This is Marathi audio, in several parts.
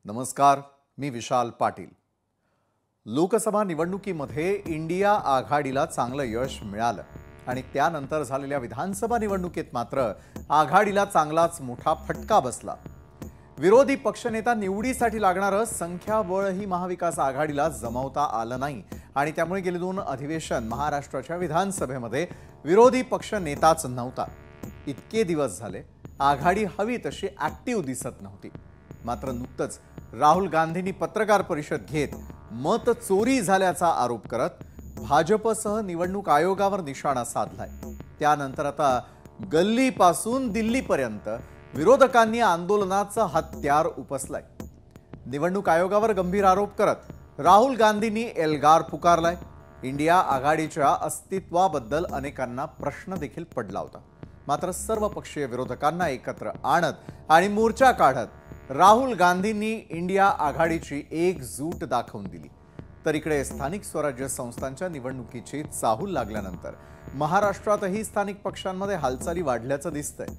नमस्कार, मी विशाल पाटील। लोकसभा निवडणुकीमध्ये इंडिया आघाडीला चांगलं यश मिळालं आणि त्यानंतर झालेल्या विधानसभा निवडणुकीत मात्र आघाडीला चांगलाच मोठा फटका बसला। विरोधी पक्षनेता निवडीसाठी लागणारं संख्याबळही महाविकास आघाडीला जमवता आलं नाही आणि त्यामुळे गेले 2 अधिवेशन महाराष्ट्राच्या विधानसभेमध्ये विरोधी पक्ष नेताच नव्हता। इतके दिवस झाले आघाडी हवी तशी ऍक्टिव्ह दिसत नव्हती। मात्र नुकतंच राहुल गांधींनी पत्रकार परिषद घेत मत चोरी झाल्याचा आरोप करत भाजपसह निवडणूक आयोगावर निशाणा साधलाय। त्यानंतर आता गल्लीपासून दिल्लीपर्यंत विरोधकांनी आंदोलनाचं हत्यार उपसलंय। निवडणूक आयोगावर गंभीर आरोप करत राहुल गांधींनी एल्गार पुकारलाय। इंडिया आघाडीच्या अस्तित्वाबद्दल अनेकांना प्रश्न देखील पडला होता। मात्र सर्व पक्षीय विरोधकांना एकत्र आणत आणि मोर्चा काढत राहुल गांधींनी इंडिया आघाडीची एकजूट दाखवून दिली। तर इकडे स्थानिक स्वराज्य संस्थांच्या निवडणुकीची चाहूल लागल्यानंतर महाराष्ट्रातही स्थानिक पक्षांमध्ये हालचाली वाढल्याचं दिसतंय।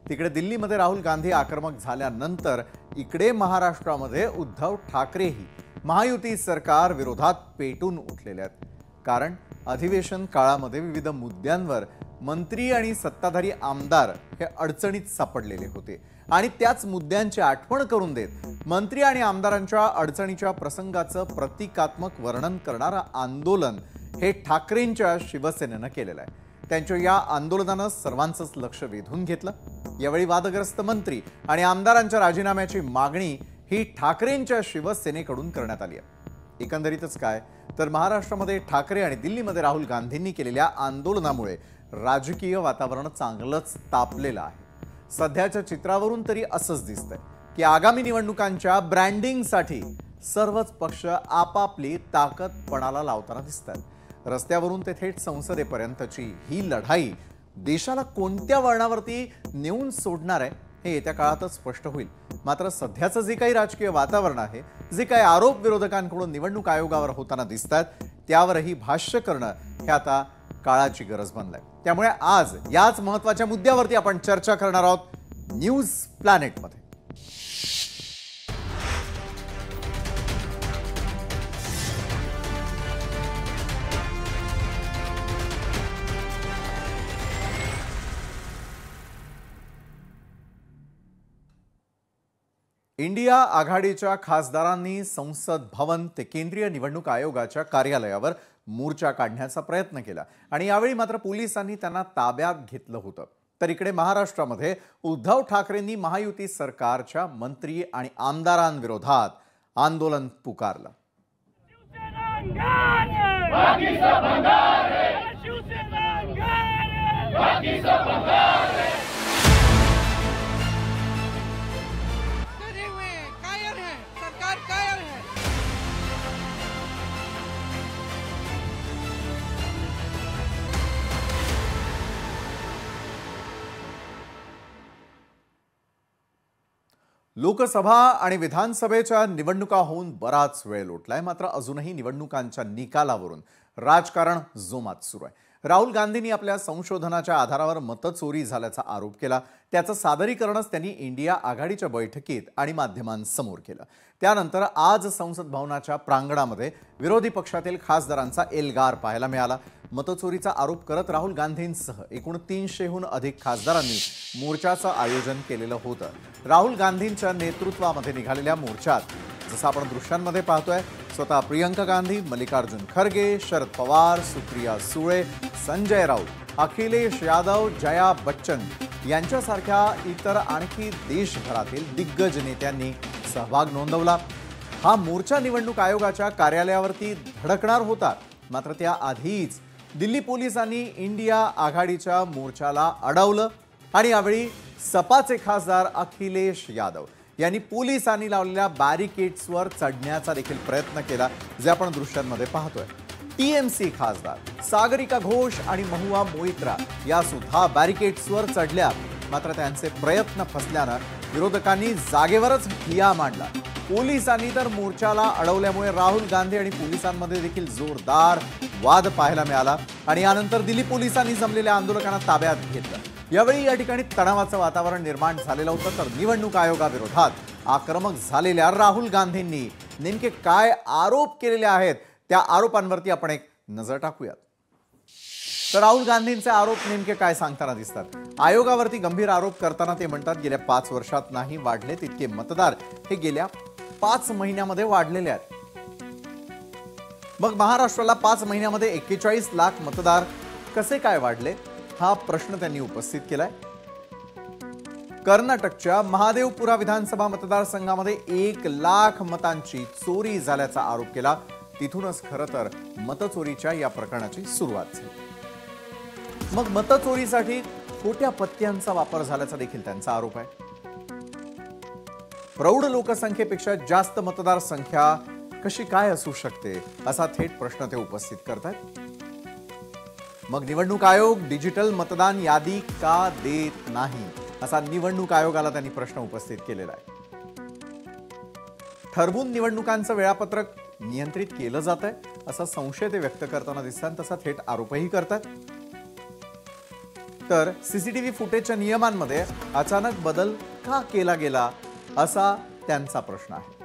तिकडे दिल्लीमध्ये राहुल गांधी आक्रमक झाल्यानंतर इकडे महाराष्ट्रामध्ये उद्धव ठाकरेही महायुती सरकार विरोधात पेटून उठलेले आहेत। कारण अधिवेशन काळामध्ये विविध मुद्द्यांवर मंत्री आणि सत्ताधारी आमदार हे अडचणीत सापडलेले होते आणि त्याच मुद्द्यांची आठवण करून देत मंत्री आणि आमदारांच्या अडचणीच्या प्रसंगाचं प्रतिकात्मक वर्णन करणारं आंदोलन हे ठाकरेंच्या शिवसेनेनं केलेलं आहे। त्यांच्या या आंदोलनानं सर्वांचंच लक्ष वेधून घेतलं। यावेळी वादग्रस्त मंत्री आणि आमदारांच्या राजीनाम्याची मागणी ही ठाकरेंच्या शिवसेनेकडून करण्यात आली आहे। एकंदरीतच काय तर महाराष्ट्रामध्ये ठाकरे आणि दिल्लीमध्ये राहुल गांधींनी केलेल्या आंदोलनामुळे राजकीय वातावरण चांगलंच तापलेलं आहे। सध्याच्या चित्रावरून तरी असंच दिसतंय की आगामी निवडणुकांच्या ब्रँडिंगसाठी सर्वच पक्ष आपापली ताकद पणाला लावताना दिसतात। रस्त्यावरून ते थेट संसदेपर्यंतची ही लढाई देशाला कोणत्या वळणावरती नेऊन सोडणार आहे हे येत्या काळातच स्पष्ट होईल। मात्र सध्याचं जे काही राजकीय वातावरण आहे, जे काही आरोप विरोधकांकडून निवडणूक आयोगावर होताना दिसतात, त्यावरही भाष्य करणं हे आता काळाची गरज बनलाय। त्यामुळे आज याच महत्त्वाच्या मुद्द्यावरती आपण चर्चा करणार आहोत न्यूज प्लॅनेटमध्ये। इंडिया आघाडीच्या खासदारांनी संसद भवन ते केंद्रीय निवडणूक आयोगाच्या कार्यालयावर मोर्चा काढण्याचा प्रयत्न केला आणि यावेळी मात्र पोलिसांनी त्यांना ताब्यात घेतलं होतं। तर इकडे महाराष्ट्रामध्ये उद्धव ठाकरेंनी महायुती सरकारच्या मंत्री आणि आमदारांविरोधात आंदोलन पुकारलं। लोकसभा आणि विधानसभेच्या निवडणुका होऊन बराच वेळ लोटलाय। मात्र अजूनही निवडणुकांच्या निकालावरून राजकारण जोमात सुरू आहे। राहुल गांधींनी आपल्या संशोधनाच्या आधारावर मतचोरी झाल्याचा आरोप केला। त्याचं सादरीकरणच त्यांनी इंडिया आघाडीच्या बैठकीत आणि माध्यमांसमोर केलं। त्यानंतर आज संसद भवनाच्या प्रांगणामध्ये विरोधी पक्षातील खासदारांचा एल्गार पाहायला मिळाला। मतचोरीचा आरोप करत राहुल गांधींसह एकूण 300हून अधिक खासदारांनी मोर्चाचं आयोजन केलेलं होतं। राहुल गांधींच्या नेतृत्वामध्ये निघालेल्या मोर्चात जसं आपण दृश्यांमध्ये पाहतोय स्वतः प्रियंका गांधी, मल्लिकार्जुन खरगे, शरद पवार, सुप्रिया सुळे, संजय राऊत, अखिलेश यादव, जया बच्चन यांच्यासारख्या इतर आणखी देशभरातील दिग्गज नेत्यांनी सहभाग नोंदवला। हा मोर्चा निवडणूक आयोगाच्या कार्यालयावरती धडकणार होता। मात्र त्याआधीच दिल्ली पोलिसांनी इंडिया आघाडीच्या मोर्चाला अडवलं आणि यावेळी सपाचे खासदार अखिलेश यादव यांनी पोलिसांनी लावलेल्या बॅरिकेड्सवर चढण्याचा देखील प्रयत्न केला, जे आपण दृश्यांमध्ये पाहतोय। टीएमसी खासदार सागरिका घोष आणि महुआ मोइत्रा या सुद्धा बॅरिकेड्सवर चढल्या। मात्र त्यांचे प्रयत्न फसल्यानं विरोधकांनी जागेवरच ठिय्या मांडला। पोलिसांनी तर मोर्चाला अडवल्यामुळे राहुल गांधी आणि पोलिसांमध्ये देखील जोरदार वाद पाहायला मिळाला आणि यानंतर दिल्ली पोलिसांनी जमलेल्या आंदोलकांना ताब्यात घेतलं। यावेळी या ठिकाणी तणावाचं वातावरण निर्माण झालेलं होतं। तर निवडणूक आयोगाविरोधात आक्रमक झालेल्या राहुल गांधींनी नेमके काय आरोप केलेले आहेत त्या आरोपांवरती आपण एक नजर टाकूयात। तर राहुल गांधींचे आरोप नेमके काय सांगताना दिसतात। आयोगावरती गंभीर आरोप करताना ते म्हणतात गेल्या 5 वर्षात नाही वाढले तितके मतदार हे गेल्या 5 महिन्यामध्ये वाढलेले आहेत। मग महाराष्ट्राला 5 महिन्यामध्ये 41 लाख मतदार कसे काय वाढले हा प्रश्न त्यांनी उपस्थित केलाय। कर्नाटकच्या महादेवपुरा विधानसभा मतदारसंघामध्ये 1 लाख मतांची चोरी झाल्याचा आरोप केला। तिथूनच खरं तर मतचोरीच्या या प्रकरणाची सुरुवात झाली। मग मतचोरीसाठी खोट्या पत्त्यांचा वापर झाल्याचा देखील त्यांचा आरोप आहे। प्रौढ लोकसंख्येपेक्षा जास्त मतदार संख्या कशी काय असू शकते असा थेट प्रश्न ते उपस्थित करतात। मग निवडणूक आयोग डिजिटल मतदान यादी का देत नाही असा निवडणूक आयोगाला त्यांनी प्रश्न उपस्थित केलेला आहे। ठरवून निवडणुकांचं वेळापत्रक नियंत्रित केलं जात आहे असा संशय ते व्यक्त करताना दिसतात, तसा थेट आरोपही करतात। तर सीसीटीव्ही फुटेजच्या नियमांमध्ये अचानक बदल का केला गेला असा त्यांचा प्रश्न आहे।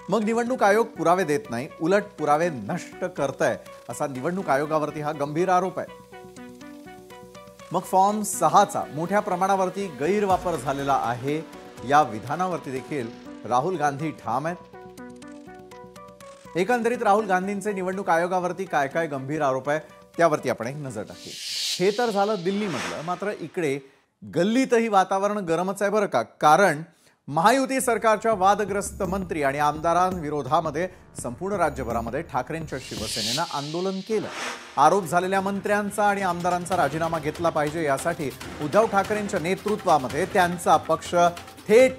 मग निवडणूक आयोग पुरावे देत नाही, उलट पुरावे नष्ट करतंय असा निवडणूक आयोगावरती हा गंभीर आरोप आहे। मग फॉर्म 6चा मोठ्या प्रमाणावरती गैरवापर झालेला आहे या विधानावरती देखील राहुल गांधी ठाम आहेत। एकंदरीत राहुल गांधींचे निवडणूक आयोगावरती काय काय गंभीर आरोप आहे त्यावरती आपण एक नजर टाकू। हे तर झालं दिल्लीमधलं, मात्र इकडे गल्लीतही वातावरण गरमच आहे बरं का। कारण महायुती सरकारच्या वादग्रस्त मंत्री आणि आमदारांविरोधामध्ये संपूर्ण राज्यभरामध्ये ठाकरेंच्या शिवसेनेनं आंदोलन केलं। आरोप झालेल्या मंत्र्यांचा आणि आमदारांचा राजीनामा घेतला पाहिजे यासाठी उद्धव ठाकरेंच्या नेतृत्वामध्ये त्यांचा पक्ष थेट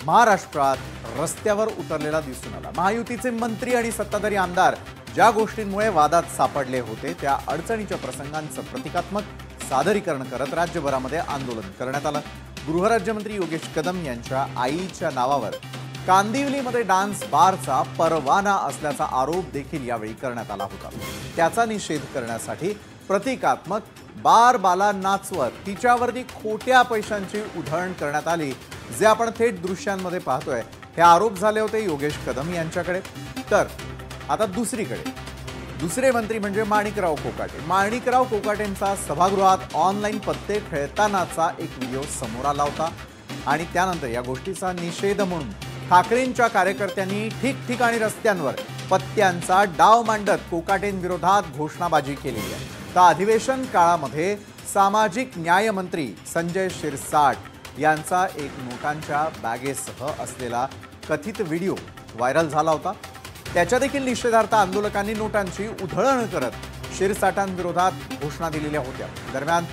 महाराष्ट्रात रस्त्यावर उतरलेला दिसून आला। महायुतीचे मंत्री आणि सत्ताधारी आमदार ज्या गोष्टींमुळे वादात सापडले होते त्या अडचणीच्या प्रसंगांचं प्रतिकात्मक सादरीकरण करत राज्यभरामध्ये आंदोलन करण्यात आलं। गृहराज्यमंत्री योगेश कदम यांच्या आईच्या नावावर कांदिवलीमध्ये डान्स बारचा परवाना असल्याचा आरोप देखील यावेळी करण्यात आला होता। त्याचा निषेध करण्यासाठी प्रतिकात्मक बार बाला नाचवत तिच्यावरती खोट्या पैशांची उधळण करण्यात आली, जे आपण थेट दृश्यांमध्ये पाहतोय। हे आरोप झाले होते योगेश कदम यांच्याकडे। तर आता दुसरे मंत्री म्हणजे माणिकराव कोकाटे। माणिकराव कोकाटेंचा सभागृहात ऑनलाईन पत्ते खेळतानाचा एक व्हिडिओ समोर आला होता आणि त्यानंतर या गोष्टीचा निषेध म्हणून ठाकरेंच्या कार्यकर्त्यांनी ठिकठिकाणी रस्त्यांवर पत्त्यांचा डाव मांडत कोकाटेंविरोधात घोषणाबाजी केली आहे। तर अधिवेशन काळामध्ये सामाजिक न्याय मंत्री संजय शिरसाट यांचा एक नोटांच्या बॅगेसह असलेला कथित व्हिडिओ व्हायरल झाला होता। त्याच्या देखील निषेधार्थ आंदोलकांनी नोटांची उधळण करत शिरसाटांविरोधात घोषणा दिलेल्या होत्या। दरम्यान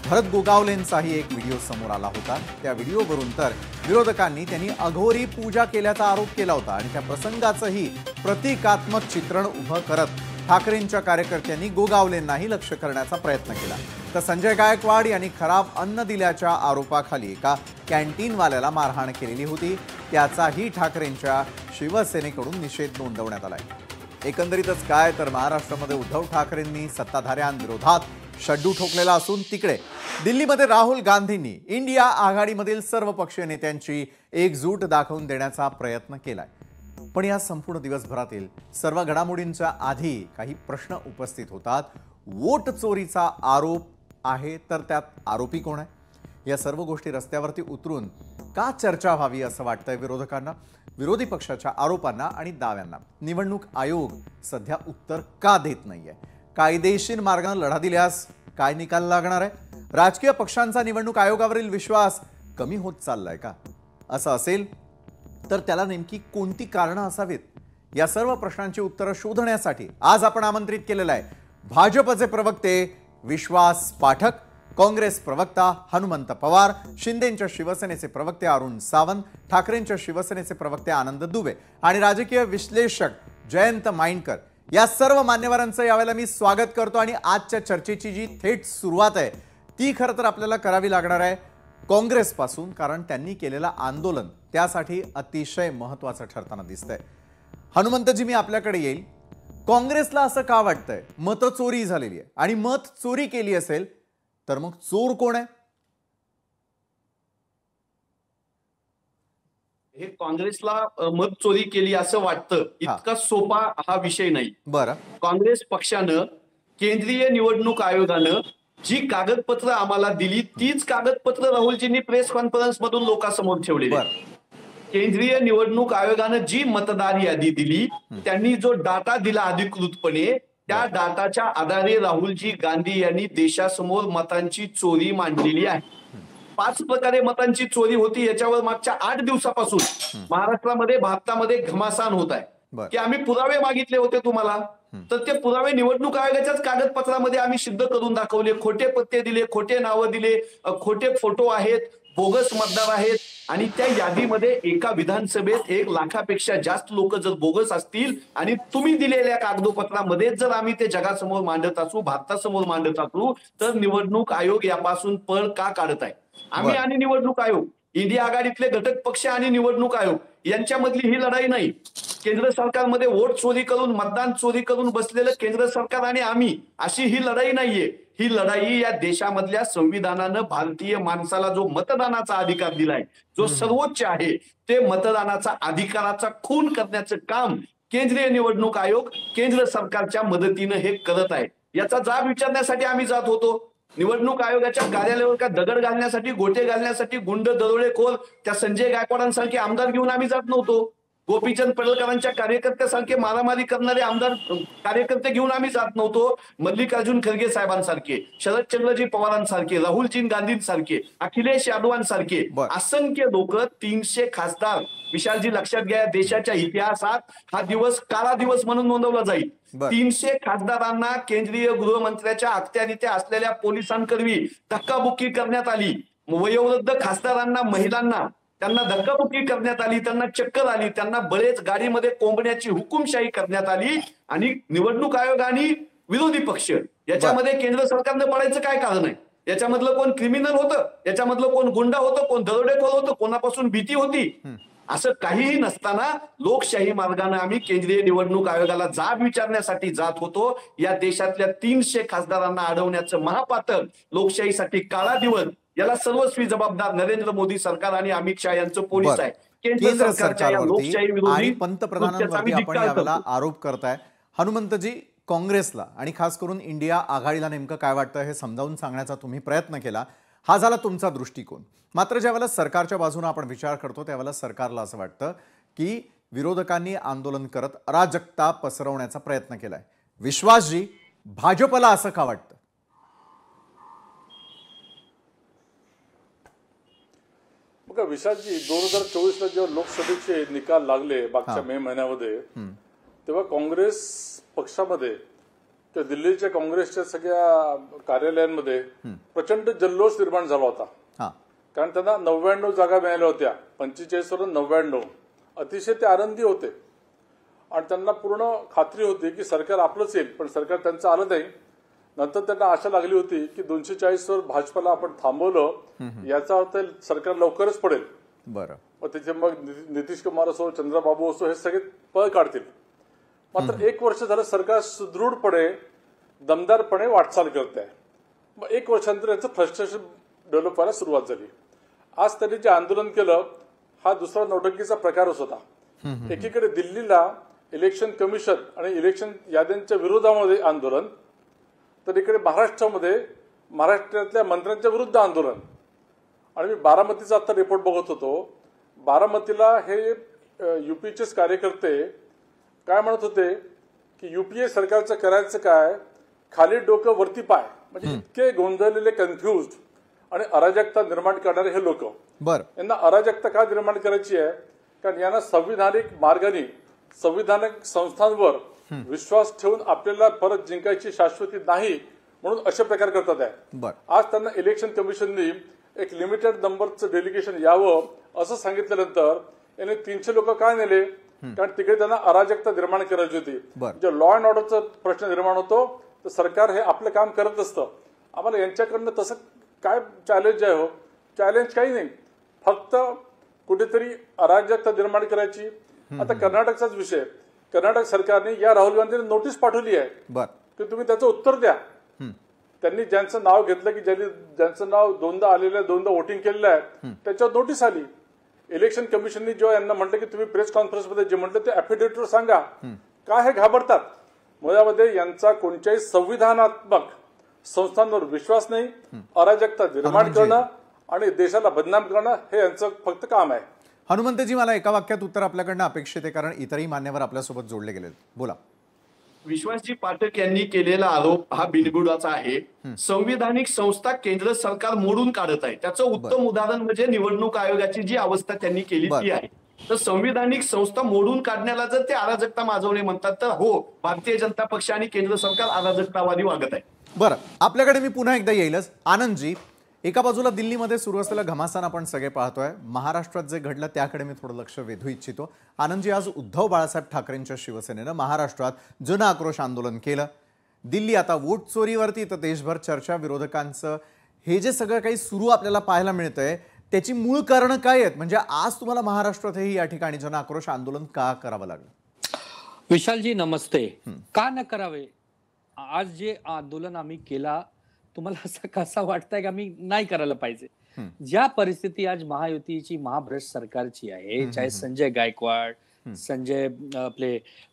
भरत गोगावलेंचाही एक व्हिडिओ समोर आला होता। त्या व्हिडिओवरून तर विरोधकांनी त्यांनी अघोरी पूजा केल्याचा आरोप केला होता आणि त्या प्रसंगाचंही प्रतिकात्मक चित्रण उभं करत ठाकरेंच्या कार्यकर्त्यांनी गोगावलेंनाही लक्ष्य करण्याचा प्रयत्न केला। तर संजय गायकवाड यांनी खराब अन्न दिल्याच्या आरोपाखाली एका कॅन्टीनवाल्याला मारहाण केलेली होती, त्याचाही ठाकरेंच्या शिवसेनेकडून निषेध नोंदवण्यात आलाय। एकंदरीतच काय तर महाराष्ट्रामध्ये उद्धव ठाकरेंनी सत्ताधाऱ्यांविरोधात शड्डू ठोकलेला असून तिकडे दिल्लीमध्ये राहुल गांधींनी इंडिया आघाडीमधील सर्व पक्षीय नेत्यांची एकजूट दाखवून देण्याचा प्रयत्न केलाय। पण या संपूर्ण दिवसभरातील सर्व घडामोडींच्या आधी काही प्रश्न उपस्थित होतात। वोट चोरीचा आरोप आहे तर त्यात आरोपी कोण आहे? या सर्व गोष्टी रस्त्यावरती उतरून का चर्चा व्हावी असं वाटतंय विरोधकांना, विरोधी पक्षाच्या आरोपांना आणि दाव्यांना। निवडणूक आयोग सध्या उत्तर का देत नाहीये? कायदेशीर मार्गाने लढा दिल्यास काय निकाल लागणार आहे? राजकीय पक्षांचा निवडणूक आयोगावरील विश्वास कमी होत चाललाय का? असं असेल तर त्याला नेमकी कोणती कारणं असावीत? या सर्व प्रश्नांची उत्तरं शोधण्यासाठी आज आपण आमंत्रित केलेलं आहे भाजपचे प्रवक्ते विश्वास पाठक, काँग्रेस प्रवक्ता हनुमंत पवार, शिंदेंच्या शिवसेनेचे प्रवक्ते अरुण सावंत, ठाकरेंच्या शिवसेनेचे प्रवक्ते आनंद दुबे आणि राजकीय विश्लेषक जयंत माइंडकर या सर्व मान्यवरांचं यावेळेला मी स्वागत करतो। आणि आजच्या चर्चेची जी थेट सुरुवात आहे ती खरं तर आपल्याला करावी लागणार आहे काँग्रेसपासून, कारण त्यांनी केलेलं आंदोलन त्यासाठी अतिशय महत्त्वाचं ठरताना दिसतंय। हनुमंतजी, मी आपल्याकडे येईल। काँग्रेसला असं का वाटतंय मतचोरी झालेली आहे आणि मत चोरी केली असेल तर मग चोर कोण आहे? हे काँग्रेसला मत चोरी केली असं वाटतं, इतका सोपा हा विषय नाही. बरं. काँग्रेस पक्षानं केंद्रीय निवडणूक आयोगानं जी कागदपत्र आम्हाला दिली तीच कागदपत्र राहुलजींनी प्रेस कॉन्फरन्स मधून लोकांसमोर ठेवलेली. केंद्रीय निवडणूक आयोगानं जी मतदार यादी दिली, त्यांनी जो डाटा दिला अधिकृतपणे, त्या डाटाच्या आधारे राहुलजी गांधी यांनी देशासमोर मतांची चोरी मांडलेली आहे. 5 प्रकारे मतांची चोरी होती, याच्यावर मागच्या 8 दिवसापासून महाराष्ट्रामध्ये भारतामध्ये घमासान होत आहे की आम्ही पुरावे मागितले होते तुम्हाला, तर ते पुरावे निवडणूक आयोगाच्याच कागदपत्रामध्ये आम्ही सिद्ध करून दाखवले. खोटे पत्ते दिले, खोटे नावं दिले, खोटे फोटो आहेत, बोगस मतदार आहेत. आणि त्या यादीमध्ये एका विधानसभेत 1 लाखापेक्षा जास्त लोक जर बोगस असतील आणि तुम्ही दिलेल्या कागदोपत्रामध्ये जर आम्ही ते जगासमोर मांडत असू, भारतासमोर मांडत असू, तर निवडणूक आयोग यापासून पळ का काढत आहे? आम्ही आणि निवडणूक आयोग, इंडिया आघाडीतले घटक पक्ष आणि निवडणूक आयोग यांच्यामधली ही लढाई नाही. केंद्र सरकारमध्ये वोट चोरी करून, मतदान चोरी करून बसलेलं केंद्र सरकार आणि आम्ही, अशी ही लढाई नाहीये. ही लढाई या देशामधल्या संविधानानं भारतीय माणसाला जो मतदानाचा अधिकार दिलाय, जो सर्वोच्च आहे, ते मतदानाचा अधिकाराचा खून करण्याचं काम केंद्रीय निवडणूक आयोग केंद्र सरकारच्या मदतीनं हे करत आहे. याचा जाब विचारण्यासाठी आम्ही जात होतो. निवडणूक आयोगाच्या कार्यालयावर का दगड घालण्यासाठी, गोटे घालण्यासाठी, गुंड, दरोडेखोर, त्या संजय गायकवाडांसारखे आमदार घेऊन आम्ही जात नव्हतो. गोपीचंद पडळकरांच्या कार्यकर्त्यासारखे मारामारी करणारे आमदार कार्यकर्ते घेऊन आम्ही जात नव्हतो. मल्लिकार्जुन खरगे साहेबांसारखे, शरदचंद्रजी पवारांसारखे, राहुलजी गांधींसारखे, अखिलेश यादवांसारखे असंख्य लोक, 300 खासदार. विशालजी लक्षात घ्या, देशाच्या इतिहासात हा दिवस काळा दिवस म्हणून नोंदवला जाईल. 300 खासदारांना केंद्रीय गृहमंत्र्याच्या अखत्यारीत्या असलेल्या पोलिसांकरवी धक्काबुक्की करण्यात आली. वयोवृद्ध खासदारांना, महिलांना त्यांना धक्काबुक्की करण्यात आली, त्यांना चक्कर आली, त्यांना बरेच गाडीमध्ये कोंबण्याची हुकुमशाही करण्यात आली. आणि निवडणूक आयोग आणि विरोधी पक्ष याच्यामध्ये केंद्र सरकारनं पडायचं काय कारण आहे? याच्यामधलं कोण क्रिमिनल होतं, याच्यामधलं कोण गुंडा होतं, कोण दरोडेखोर होतं, कोणापासून भीती होती? असं काहीही नसताना लोकशाही मार्गाने आम्ही केंद्रीय निवडणूक आयोगाला जाब विचारण्यासाठी जात होतो. या देशातल्या 300 खासदारांना अडवण्याचं महापातक, लोकशाहीसाठी काळा दिवस, याला सर्वस्वी जबाबदार नरेंद्र मोदी सरकार आणि अमित शहा यांचं पोलीस आहे. केंद्र सरकारवरती आणि पंतप्रधानांवरती आपण यावेळेला आरोप करताय. हनुमंतजी, काँग्रेसला आणि खास करून इंडिया आघाडीला नेमकं काय वाटतं हे समजावून सांगण्याचा तुम्ही प्रयत्न केला. हा झाला तुमचा दृष्टिकोन. मात्र ज्यावेळेला सरकारच्या बाजूने आपण विचार करतो त्यावेळेला सरकारला असं वाटतं की विरोधकांनी आंदोलन करत अराजकता पसरवण्याचा प्रयत्न केलाय. विश्वासजी, भाजपला असं का वाटतं? बघा विशालजी, 2024ला जेव्हा लोकसभेचे निकाल लागले मागच्या मे महिन्यामध्ये, तेव्हा काँग्रेस पक्षामध्ये त्या दिल्लीच्या काँग्रेसच्या सगळ्या कार्यालयांमध्ये प्रचंड जल्लोष निर्माण झाला होता. कारण त्यांना 99 जागा मिळाल्या होत्या, 45 वरून 99. अतिशय ते आनंदी होते आणि त्यांना पूर्ण खात्री होती की सरकार आपलंच येईल, पण सरकार त्यांचं आलं नाही. नंतर त्यांना आशा लागली होती की 240 वर भाजपला आपण थांबवलं, याचा अर्थ सरकार लवकरच पडेल. बरं, मग तिथे मग नितीश कुमार असो, चंद्रबाबू असो, हे सगळे पळ काढतील. मात्र 1 वर्ष झालं सरकार सुदृढपणे, दमदारपणे वाटचाल करत आहे. मग 1 वर्षानंतर याचं फ्रस्ट्रेशन डेव्हलप व्हायला सुरुवात झाली. आज त्यांनी जे आंदोलन केलं हा दुसरा नौटंकीचा प्रकारच होता. एकीकडे दिल्लीला इलेक्शन कमिशन आणि इलेक्शन याद्यांच्या विरोधामध्ये आंदोलन, तर इकडे महाराष्ट्रामध्ये महाराष्ट्रातल्या मंत्र्यांच्या विरुद्ध आंदोलन. आणि मी बारामतीचा आता रिपोर्ट बघत होतो. बारामतीला हे युपीचेच कार्यकर्ते काय म्हणत होते की युपीए सरकारचं करायचं काय, खाली डोकं वरती पाय, म्हणजे इतके गोंधळलेले, कन्फ्युज्ड आणि अराजकता निर्माण करणारे हे लोक. यांना अराजकता का निर्माण करायची आहे? कारण यांना संविधानिक मार्गाने, संविधानिक संस्थांवर विश्वास ठेवून आपल्याला परत जिंकायची शाश्वती नाही, म्हणून असे प्रकार करतात आहे. आज त्यांना इलेक्शन कमिशननी एक लिमिटेड नंबरचं डेलिगेशन यावं असं सांगितल्यानंतर यांनी 300 लोक काय नेले? कारण तिकडे त्यांना अराजकता निर्माण करायची होती. जे लॉ अँड ऑर्डरचा प्रश्न निर्माण होतो तर सरकार हे आपलं काम करत असतं. आम्हाला यांच्याकडनं तसं काय चॅलेंज आहे? हो, चॅलेंज काही नाही, फक्त कुठेतरी अराजकता निर्माण करायची. आता कर्नाटकचाच विषय, कर्नाटक सरकारने या राहुल गांधींना नोटीस पाठवली आहे की तुम्ही त्याचं उत्तर द्या. त्यांनी ज्यांचं नाव घेतलं की ज्यांचं नाव 2दा आलेलं आहे, 2दा वोटिंग केलेलं आहे, त्याच्यावर नोटीस आली. इलेक्शन कमिशननी जेव्हा यांना म्हटलं की तुम्ही प्रेस कॉन्फरन्समध्ये जे म्हटलं ते ॲफिडेव्हिटवर सांगा, काय हे घाबरतात? मुळामध्ये यांचा कोणत्याही संविधानात्मक संस्थांवर विश्वास नाही, अराजकता निर्माण करणं आणि देशाला बदनाम करणं हे यांचं फक्त काम आहे. हनुमंतजी, मला एका वाक्यात उत्तर आपल्याकडनं अपेक्षित आहे, कारण इतरही मान्यवर आपल्यासोबत जोडले गेले. बोला. विश्वासजी पाठक यांनी केलेला आरोप हा बिनबुडाचा आहे. संविधानिक संस्था केंद्र सरकार मोडून काढत आहे. त्याचं उत्तम उदाहरण म्हणजे निवडणूक आयोगाची जी अवस्था त्यांनी केली ती आहे. तर संविधानिक संस्था मोडून काढण्याला जर ते अराजकता माजवणे म्हणतात तर हो, भारतीय जनता पक्ष आणि केंद्र सरकार अराजकतावादी वागत आहे. बरं, आपल्याकडे मी पुन्हा एकदा येईलच. आनंदजी, एका बाजूला दिल्लीमध्ये सुरू असलेलं घमासान आपण सगळे पाहतोय. महाराष्ट्रात जे घडलं त्याकडे मी थोडं लक्ष वेधू इच्छितो. आनंदजी, आज उद्धव बाळासाहेब ठाकरेंच्या शिवसेनेनं महाराष्ट्रात जन आक्रोश आंदोलन केलं. दिल्ली आता वोट चोरीवरती, तर देशभर चर्चा. विरोधकांचं हे जे सगळं काही सुरू आपल्याला पाहायला मिळतंय त्याची मूळ कारणं काय आहेत? म्हणजे आज तुम्हाला महाराष्ट्रातही या ठिकाणी जन आक्रोश आंदोलन का करावं लागलं? विशालजी नमस्ते. का न करावे? आज जे आंदोलन आम्ही केला, तुम्हाला असं कसा वाटतंय का आम्ही नाही करायला पाहिजे? ज्या परिस्थिती आज महायुतीची महाभ्रष्ट सरकारची आहे, चाहे संजय गायकवाड,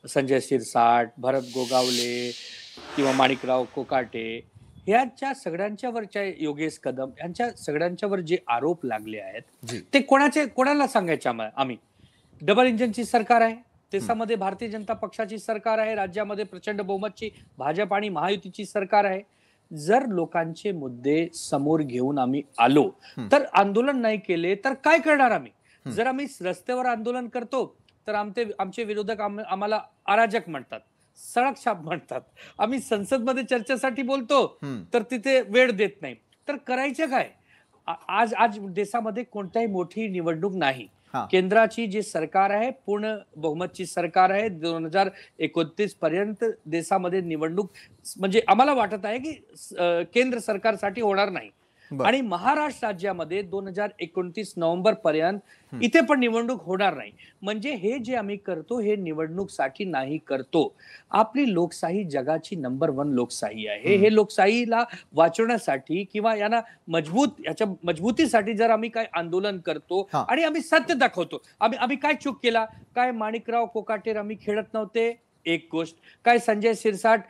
संजय शिरसाट, भरत गोगावले किंवा माणिकराव कोकाटे, ह्यांच्या सगळ्यांच्यावरच्या योगेश कदम यांच्या सगळ्यांच्यावर जे आरोप लागले आहेत ते कोणाला सांगायचे? आम्ही डबल इंजिनची सरकार आहे, देशामध्ये भारतीय जनता पक्षाची सरकार आहे, राज्यामध्ये प्रचंड बहुमतची भाजप आणि महायुतीची सरकार आहे. जर लोकांचे मुद्दे समोर घेऊन आम्ही आलो तर आंदोलन नाही केले तर काय करणार आम्ही? जर आम्ही रस्त्यावर आंदोलन करतो तर आमचे विरोधक आम्हाला अराजक म्हणतात, सडक छाप म्हणतात. आम्ही संसदमध्ये चर्चेसाठी बोलतो तर तिथे वेळ देत नाही. तर करायचं काय? आज देशामध्ये कोणत्याही मोठी निवडणूक नाही. केंद्राची जी सरकार आहे, पूर्ण बहुमतची सरकार आहे. 2029 पर्यंत देशामध्ये निवडणूक म्हणजे आम्हाला वाटत आहे की केंद्र सरकारसाठी होणार नाही. आणि महाराष्ट्र राज्यामध्ये 2029 नोव्हेंबर पर्यंत इथे पण निवडणूक होणार नाही. म्हणजे हे जे आम्ही करतो हे निवडणूकसाठी नाही करतो. आपली लोकशाही जगाची नंबर 1 लोकशाही आहे. हे लोकशाहीला वाचवण्यासाठी किंवा याच्या मजबूतीसाठी जर आम्ही काय आंदोलन करतो आणि आम्ही सत्य दाखवतो, आम्ही काय चूक केला, काय माणिकराव कोकाटेर आम्ही खेळत नव्हते एक गोष्ट, काय संजय शिरसाट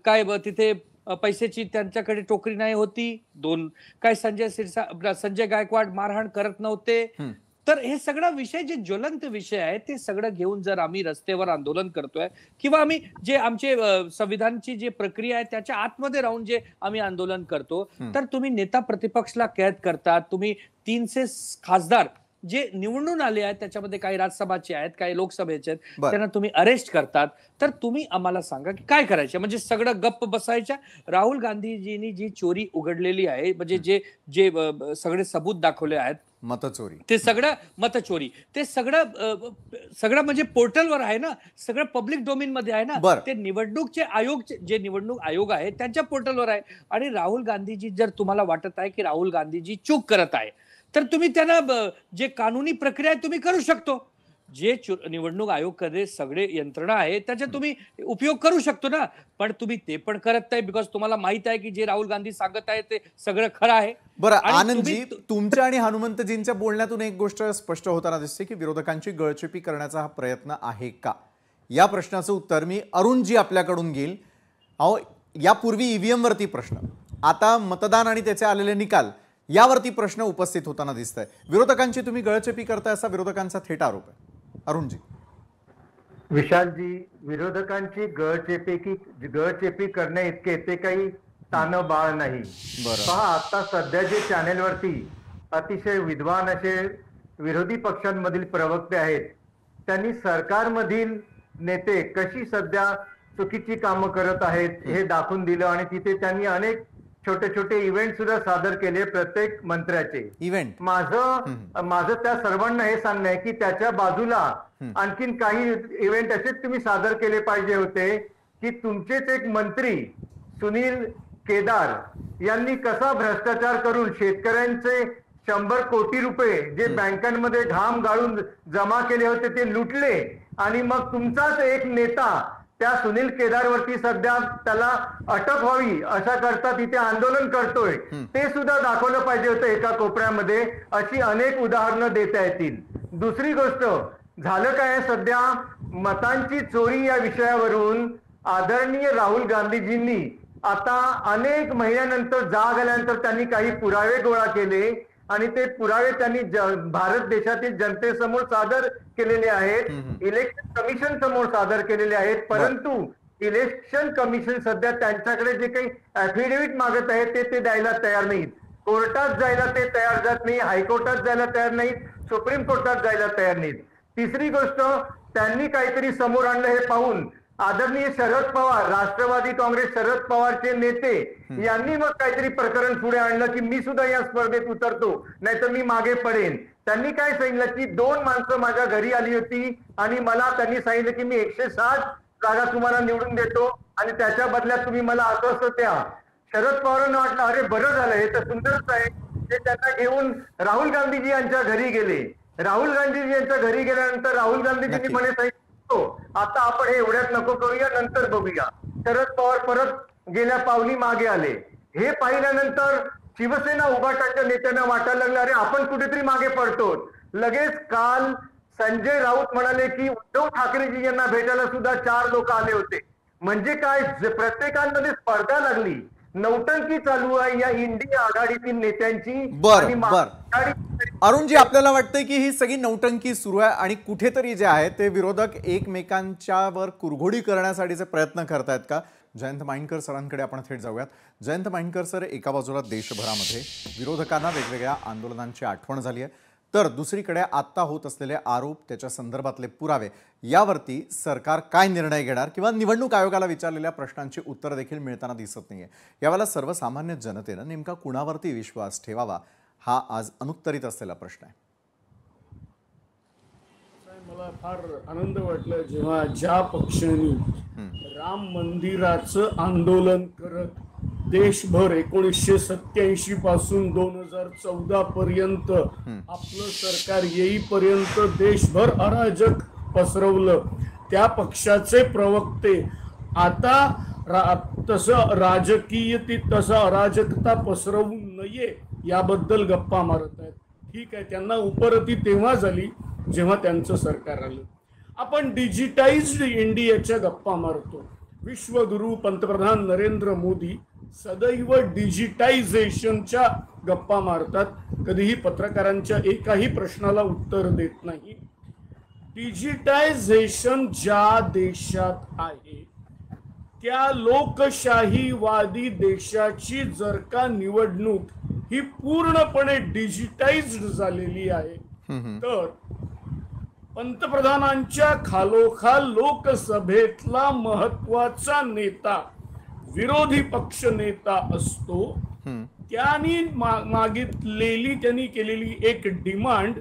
काय तिथे पैशाची त्यांच्याकडे टोकरी नाही होती 2, काय संजय गायकवाड मारहाण करत नव्हते. तर हे सगळा विषय जे ज्वलंत विषय आहे ते सगळं घेऊन जर आम्ही रस्त्यावर आंदोलन करतोय किंवा आम्ही जे आमचे संविधानाची जी प्रक्रिया आहे त्याच्या आतमध्ये राहून जे आम्ही आंदोलन करतो, तर तुम्ही नेता प्रतिपक्षला कैद करतात. तुम्ही 300 खासदार जे निवडून आले आहेत, त्याच्यामध्ये काही राज्यसभाचे आहेत, काही लोकसभेचे आहेत, त्यांना तुम्ही अरेस्ट करतात. तर तुम्ही आम्हाला सांगा की काय करायचं? म्हणजे सगळं गप्प बसायच्या? राहुल गांधीजींनी जी चोरी उघडलेली आहे, म्हणजे जे सगळे सबूत दाखवले आहेत, मतचोरी, ते सगळं मतचोरी, ते सगळं म्हणजे पोर्टलवर आहे ना, सगळं पब्लिक डोमेन मध्ये आहे ना. ते निवडणूक आयोग आहे त्यांच्या पोर्टलवर आहे. आणि राहुल गांधीजी, जर तुम्हाला वाटत आहे की राहुल गांधीजी चूक करत आहे, तर तुम्ही त्यांना जे कानूनी प्रक्रिया आहे तुम्ही करू शकतो. जे निवडणूक आयोग कडे सगळे यंत्रणा आहे त्याचा तुम्ही उपयोग करू शकतो ना. पण तुम्ही ते पण करत नाही, बिकॉज तुम्हाला माहित आहे की जे राहुल गांधी सांगत आहे ते सगळं खरं आहे. बरं आनंदजी, तुमच्या आणि हनुमंतजींच्या बोलण्यातून एक गोष्ट स्पष्ट होताना दिसते की विरोधकांची गळचेपी करण्याचा हा प्रयत्न आहे का? या प्रश्नाचं उत्तर मी अरुणजी आपल्याकडून घेईल. अहो, यापूर्वी ईव्हीएम वरती प्रश्न, आता मतदान आणि त्याचे आलेले निकाल यावरती प्रश्न उपस्थित होताना दिसत आहे. विरोधकांची तुम्ही गळचेपी करताय असा विरोधकांचा थेट आरोप आहे. अरुणजी. विशालजी, विरोधकांची गळचेपी करणे इतके ते काही ताणं बाळ नाही. पहा, आता सध्या जे चॅनेलवरती अतिशय विद्वान असे विरोधी पक्षांमधील प्रवक्ते आहेत, त्यांनी सरकारमधील नेते कशी सध्या चुकीची कामं करत आहेत हे दाखवून दिलं. आणि तिथे त्यांनी अनेक छोटे छोटे इव्हेंट सुद्धा सादर केले प्रत्येक मंत्र्याचे इव्हेंट. माझं त्या सर्वांना हे सांगणं आहे की त्याच्या बाजूला आणखीन काही इव्हेंट असेच तुम्ही सादर केले पाहिजे होते की तुमचेच एक मंत्री सुनील केदार यांनी कसा भ्रष्टाचार करून शेतकऱ्यांचे 100 कोटी रुपये जे बँकांमध्ये घाम गाळून जमा केले होते ते लुटले. आणि मग तुमचाच एक नेता त्या सुनील केदारवरती सध्या त्याला अटक व्हावी अशा करता तिथे आंदोलन करतोय, ते सुद्धा दाखवलं पाहिजे होतं एका कोपऱ्यामध्ये. अशी अनेक उदाहरणं देता येतील. दुसरी गोष्ट झालं काय, सध्या मतांची चोरी या विषयावरून आदरणीय राहुल गांधीजींनी आता अनेक महिन्यानंतर जाग आल्यानंतर त्यांनी काही पुरावे गोळा केले आणि ते पुरावे त्यांनी भारत देशातील जनतेसमोर सादर केलेले आहेत, इलेक्शन कमिशन समोर सादर केलेले आहेत. परंतु इलेक्शन कमिशन सध्या त्यांच्याकडे जे काही ऍफिडेव्हिट मागत आहे ते द्यायला तयार नाहीत. कोर्टात जायला ते तयार जात नाही, हायकोर्टात जायला तयार नाहीत, सुप्रीम कोर्टात जायला तयार नाहीत. तिसरी गोष्ट, त्यांनी काहीतरी समोर आणलं हे पाहून आदरणीय शरद पवार, राष्ट्रवादी काँग्रेस शरद पवारचे नेते यांनी मग काहीतरी प्रकरण पुढे आणलं की मी सुद्धा या स्पर्धेत उतरतो, नाहीतर मी मागे पडेन. त्यांनी काय सांगितलं की 2 माणसं माझ्या घरी आली होती आणि मला त्यांनी सांगितलं की मी 160 जागा तुम्हाला निवडून देतो आणि त्याच्या बदल्यात तुम्ही मला असं द्या. शरद पवारांना वाटलं अरे बरं झालं, हे तर सुंदरच आहे. ते त्यांना घेऊन राहुल गांधीजी यांच्या घरी गेले. राहुल गांधीजी यांच्या घरी गेल्यानंतर राहुल गांधीजींनी म्हणे सांगितलं आता आपण हे एवढ्यात नको करूया, नंतर बघूया. शरद पवार परत गेल्या पावली मागे आले. हे पाहिल्यानंतर शिवसेना उभाटाच्या नेत्यांना वाटायला लागलं अरे आपण कुठेतरी मागे पडतो. लगेच काल संजय राऊत म्हणाले की उद्धव ठाकरेजी यांना भेटायला सुद्धा 4 लोक आले होते. म्हणजे काय, प्रत्येकांमध्ये स्पर्धा लागली, नौटंकी चालू आहे या इंडिया आघाडीतील नेत्यांची. अरुणजी, आपल्याला वाटतंय की ही सगळी नौटंकी सुरू आहे आणि कुठेतरी जे आहे ते विरोधक एकमेकांच्यावर कुरघोडी करण्यासाठीचे प्रयत्न करतायत का? जयंत माइंडकर सरांकडे आपण थेट जाऊयात. जयंत माइंडकर सर, एका बाजूला देशभरामध्ये विरोधकांना वेगवेगळ्या आंदोलनांची आठवण झाली आहे, तर दुसरीकडे आत्ता होत असलेले आरोप, त्याच्या संदर्भातले पुरावे, यावरती सरकार काय निर्णय घेणार किंवा निवडणूक आयोगाला विचारलेल्या प्रश्नांची उत्तरं देखील मिळताना दिसत नाहीये. यावेळेला सर्वसामान्य जनतेनं नेमका कुणावरती विश्वास ठेवावा हा आज अनुत्तरित असलेला प्रश्न आहे. मला फार आनंद वाटला जेव्हा ज्या पक्षांनी राम मंदिराचं आंदोलन करत देशभर 1987 पासून 2014 पर्यंत आपलं सरकार येईपर्यंत देशभर अराजक पसरवलं, त्या पक्षाचे प्रवक्ते आता तसं राजकीय तसं अराजकता पसरवू नये याबद्दल गप्पा मारत आहेत. ठीक आहे, त्यांना उपरती तेव्हा झाली जेव्हा त्यांचं सरकार आलं. आपण डिजिटाइज्ड इंडियाच्या गप्पा मारतो. विश्वगुरु पंतप्रधान नरेंद्र मोदी सदैव डिजिटायझेशनच्या गप्पा मारतात, कधीही पत्रकारांच्या एकाही प्रश्नाला उत्तर देत नाही. डिजिटायझेशन ज्या देशात आहे त्या लोकशाहीवादी देशाची जर का निवडणूक ही पूर्णपणे डिजिटाइज्ड झालेली आहे, तर पंतप्रधानांच्या खालोखाल लोकसभेतला महत्वाचा नेता विरोधी पक्ष नेता असतो. त्यांनी त्यांनी केलेली एक डिमांड,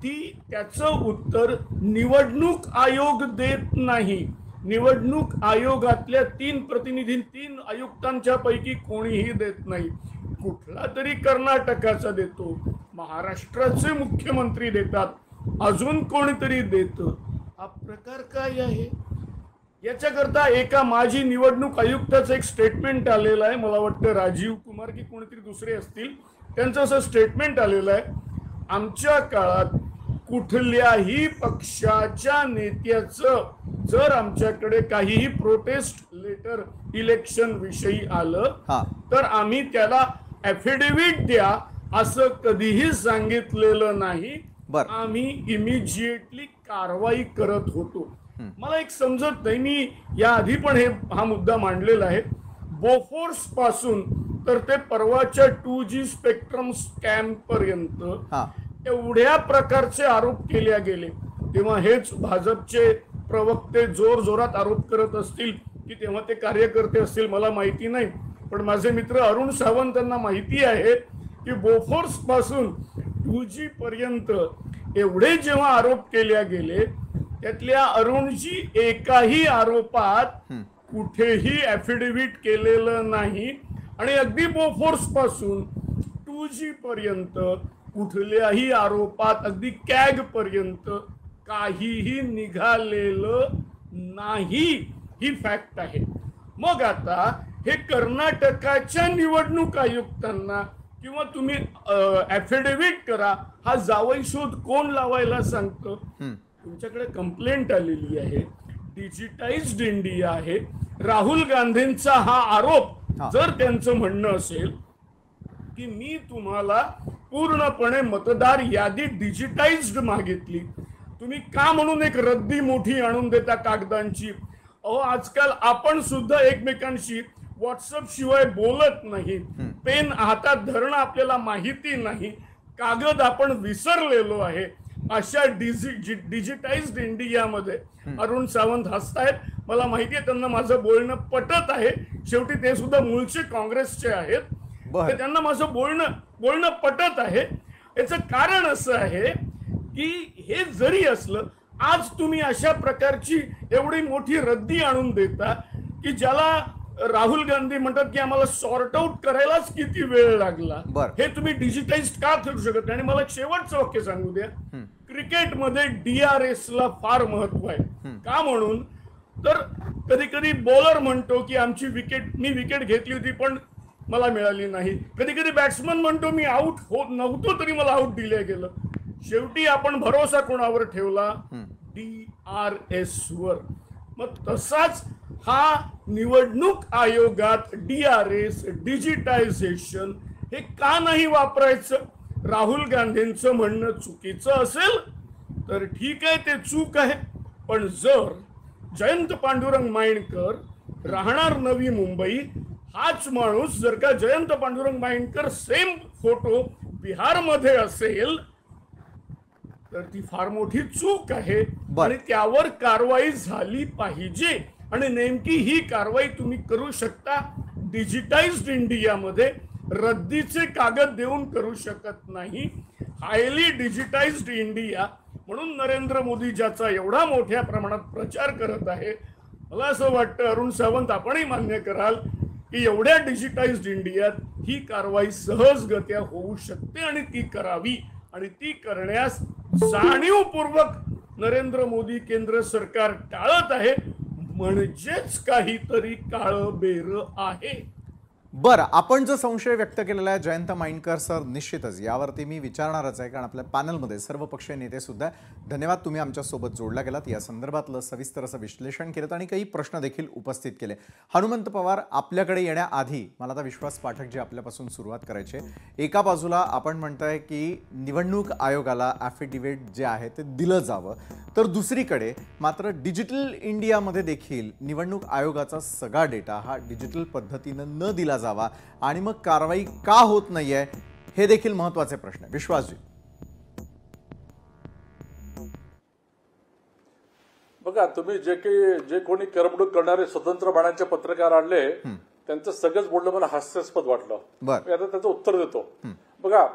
त्याचं उत्तर निवडणूक आयोग देत नाही. निवडणूक आयोगातल्या 3 प्रतिनिधी 3 आयुक्तांच्या पैकी कोणीही देत नाही. कुठला तरी कर्नाटकाचा देतो, महाराष्ट्राचे मुख्यमंत्री देतात, अजून कोणीतरी देतं. हा प्रकार काय आहे? याच्याकरता एका माजी निवडणूक आयुक्ताचं एक स्टेटमेंट आलेलं आहे, मला वाटतं राजीव कुमार की कोणीतरी दुसरे असतील, त्यांचं असं स्टेटमेंट आलेलं आहे, आमच्या काळात कुठल्याही पक्षाच्या नेत्याचं जर आमच्याकडे काहीही प्रोटेस्ट लेटर इलेक्शन विषयी आलं तर आम्ही त्याला ॲफिडेव्हिट द्या असं कधीही सांगितलेलं नाही. आम्ही इमिजिएटली कारवाई करत होतो. मला एक समजत नाही, मी याआधी पण हा मुद्दा मांडलेला आहे. बोफोर्स पासून तर ते परवाच्या 2G स्पेक्ट्रम स्कॅम पर्यंत एवढ्या प्रकारचे आरोप केले गेले, तेव्हा हेच भाजपचे प्रवक्ते जोर जोरात आरोप करत असतील की तेव्हा ते कार्यकर्ते असतील, मला माहिती नाही. पण माझे मित्र अरुण सावंत यांना माहिती आहे की बोफोर्स पासून 2G पर्यंत एवढे जेव्हा आरोप केले गेले, त्यातल्या अरुणजी एकाही आरोपात कुठेही ॲफिडेव्हिट केलेलं नाही. आणि अगदी बोफोर्स पासून 2G पर्यंत कुठल्याही आरोपात अगदी कॅग पर्यंत काहीही निघालेलं नाही, ही फॅक्ट आहे. मग आता हे कर्नाटकाच्या निवडणूक आयुक्तांना किंवा तुम्ही ऍफिडेव्हिट करा, हा जावई शोध कोण लावायला सांगतं? तुमच्याकडे कंप्लेंट आलेली आहे, डिजिटाइज्ड इंडिया आहे. राहुल गांधींचा हा आरोप जर त्यांचं म्हणणं असेल की मी तुम्हाला पूर्णपणे मतदार यादी डिजिटाइज्ड मागितली, तुम्ही का म्हणून एक रद्दी मोठी आणून देता कागदांची? अहो, आजकाल आपण सुद्धा एकमेकांशी व्हॉट्सअप शिवाय बोलत नाही, पेन हातात धरणं आपल्याला माहिती नाही, कागद आपण विसरलेलो आहे. अशा डिजिटाइज्ड इंडियामध्ये अरुण सावंत हसतायत. मला माहितीये त्यांना माझं बोलणं पटत आहे, शेवटी ते सुद्धा मूळचे काँग्रेसचे आहेत, तर त्यांना माझं बोलणं पटत आहे. याचं कारण असं आहे की हे जरी असलं, आज तुम्ही अशा प्रकारची एवढी मोठी रद्दी आणून देता की ज्याला राहुल गांधी म्हणतात की आम्हाला सॉर्ट आउट करायलाच किती वेळ लागला, हे तुम्ही डिजिटाइज्ड का करू शकत नाही? आणि मला शेवटचं वाक्य सांगू द्या, क्रिकेटमध्ये DRS ला फार महत्व आहे. का म्हणून तर कधी कधी बॉलर म्हणतो की मी विकेट घेतली होती पण मला मिळाली नाही, कधी कधी बॅट्समन म्हणतो मी आउट होत नव्हतो तरी मला आउट दिलं गेलं. शेवटी आपण भरोसा कोणावर ठेवला? DRS वर. मग तसाच हा निवडणूक आयोगात DRS, डिजिटायझेशन हे का नाही वापरायचं? राहुल गांधींचं म्हणणं चुकीचं असेल तर ठीक आहे, ते चूक आहे. पण जर जयंत पांडुरंग माइंडकर राहणार नवी मुंबई, हाच माणूस जर का जयंत पांडुरंग माइंडकर सेम फोटो बिहारमध्ये असेल तर ती फार मोठी चूक आहे आणि त्यावर कारवाई झाली पाहिजे. आणि नेमकी ही कारवाई तुम्ही करू शकता डिजिटाइज्ड इंडियामध्ये, रद्दीचे कागद देऊन करू शकत नाही. हायली डिजिटाइज्ड इंडिया म्हणून नरेंद्र मोदी ज्याचा एवढा मोठ्या प्रमाणात प्रचार करत आहे, मला असं वाटतं अरुण सावंत आपणही मान्य कराल की एवढ्या डिजिटाइज्ड इंडियात ही कारवाई सहजगत्या होऊ शकते आणि ती करावी. आणि ती करण्यास जाणीवपूर्वक नरेंद्र मोदी केंद्र सरकार टाळत आहे, म्हणजेच काहीतरी काळं बेर आहे. बरं, आपण जो संशय व्यक्त केलेला आहे जयंत माइंडकर सर, निश्चितच यावरती मी विचारणारच आहे, कारण आपल्या पॅनलमध्ये सर्व पक्षीय नेते सुद्धा. धन्यवाद, तुम्ही आमच्यासोबत जोडला गेलात, या संदर्भातलं सविस्तर असं विश्लेषण केलं आणि काही प्रश्न देखील उपस्थित केले. हनुमंत पवार, आपल्याकडे येण्याआधी मला आता विश्वास पाठक जी आपल्यापासून सुरुवात करायची. एका बाजूला आपण म्हणताय की निवडणूक आयोगाला ॲफिडेव्हिट जे आहे ते दिलं जावं, तर दुसरीकडे मात्र डिजिटल इंडियामध्ये देखील निवडणूक आयोगाचा सगळा डेटा हा डिजिटल पद्धतीनं न दिला जावा आणि मग कारवाई का होत नाहीये, हे देखील महत्त्वाचे प्रश्न आहे. विश्वासजी, बघा, तुम्ही जे कोणी करमणूक करणारे स्वतंत्र बाणांचे पत्रकार आणले त्यांचं सगळंच बोलणं मला हास्यास्पद वाटलं. आता त्याचं उत्तर देतो. बघा,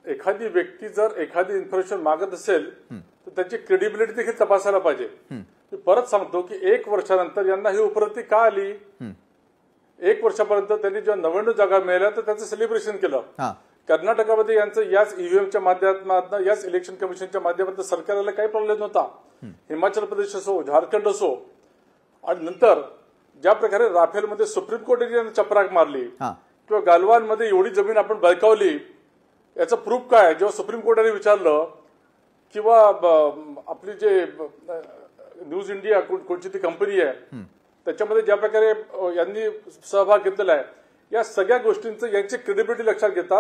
एखादी व्यक्ती जर एखादी इन्फॉर्मेशन मागत असेल तर त्याची क्रेडिबिलिटी देखील तपासायला पाहिजे. मी परत सांगतो की 1 वर्षानंतर यांना ही उपरती का आली? 1 वर्षापर्यंत त्यांनी जेव्हा 99 जागा मिळाल्या तर त्याचं सेलिब्रेशन केलं. कर्नाटकामध्ये यांचं याच ईव्हीएमच्या माध्यमातून, याच इलेक्शन कमिशनच्या माध्यमातून सरकारला काही प्रॉब्लेम नव्हता. हिमाचल प्रदेश असो, झारखंड असो. आणि नंतर ज्या प्रकारे राफेलमध्ये सुप्रीम कोर्टाने चपराक मारली किंवा गालवानमध्ये एवढी जमीन आपण बळकावली, याचं प्रूफ काय? जेव्हा सुप्रीम कोर्टाने विचारलं किंवा आपली जे न्यूज इंडिया कोणची ती कंपनी आहे त्याच्यामध्ये ज्या प्रकारे यांनी सहभाग घेतलेला आहे, या सगळ्या गोष्टींचं यांची क्रेडिबिलिटी लक्षात घेता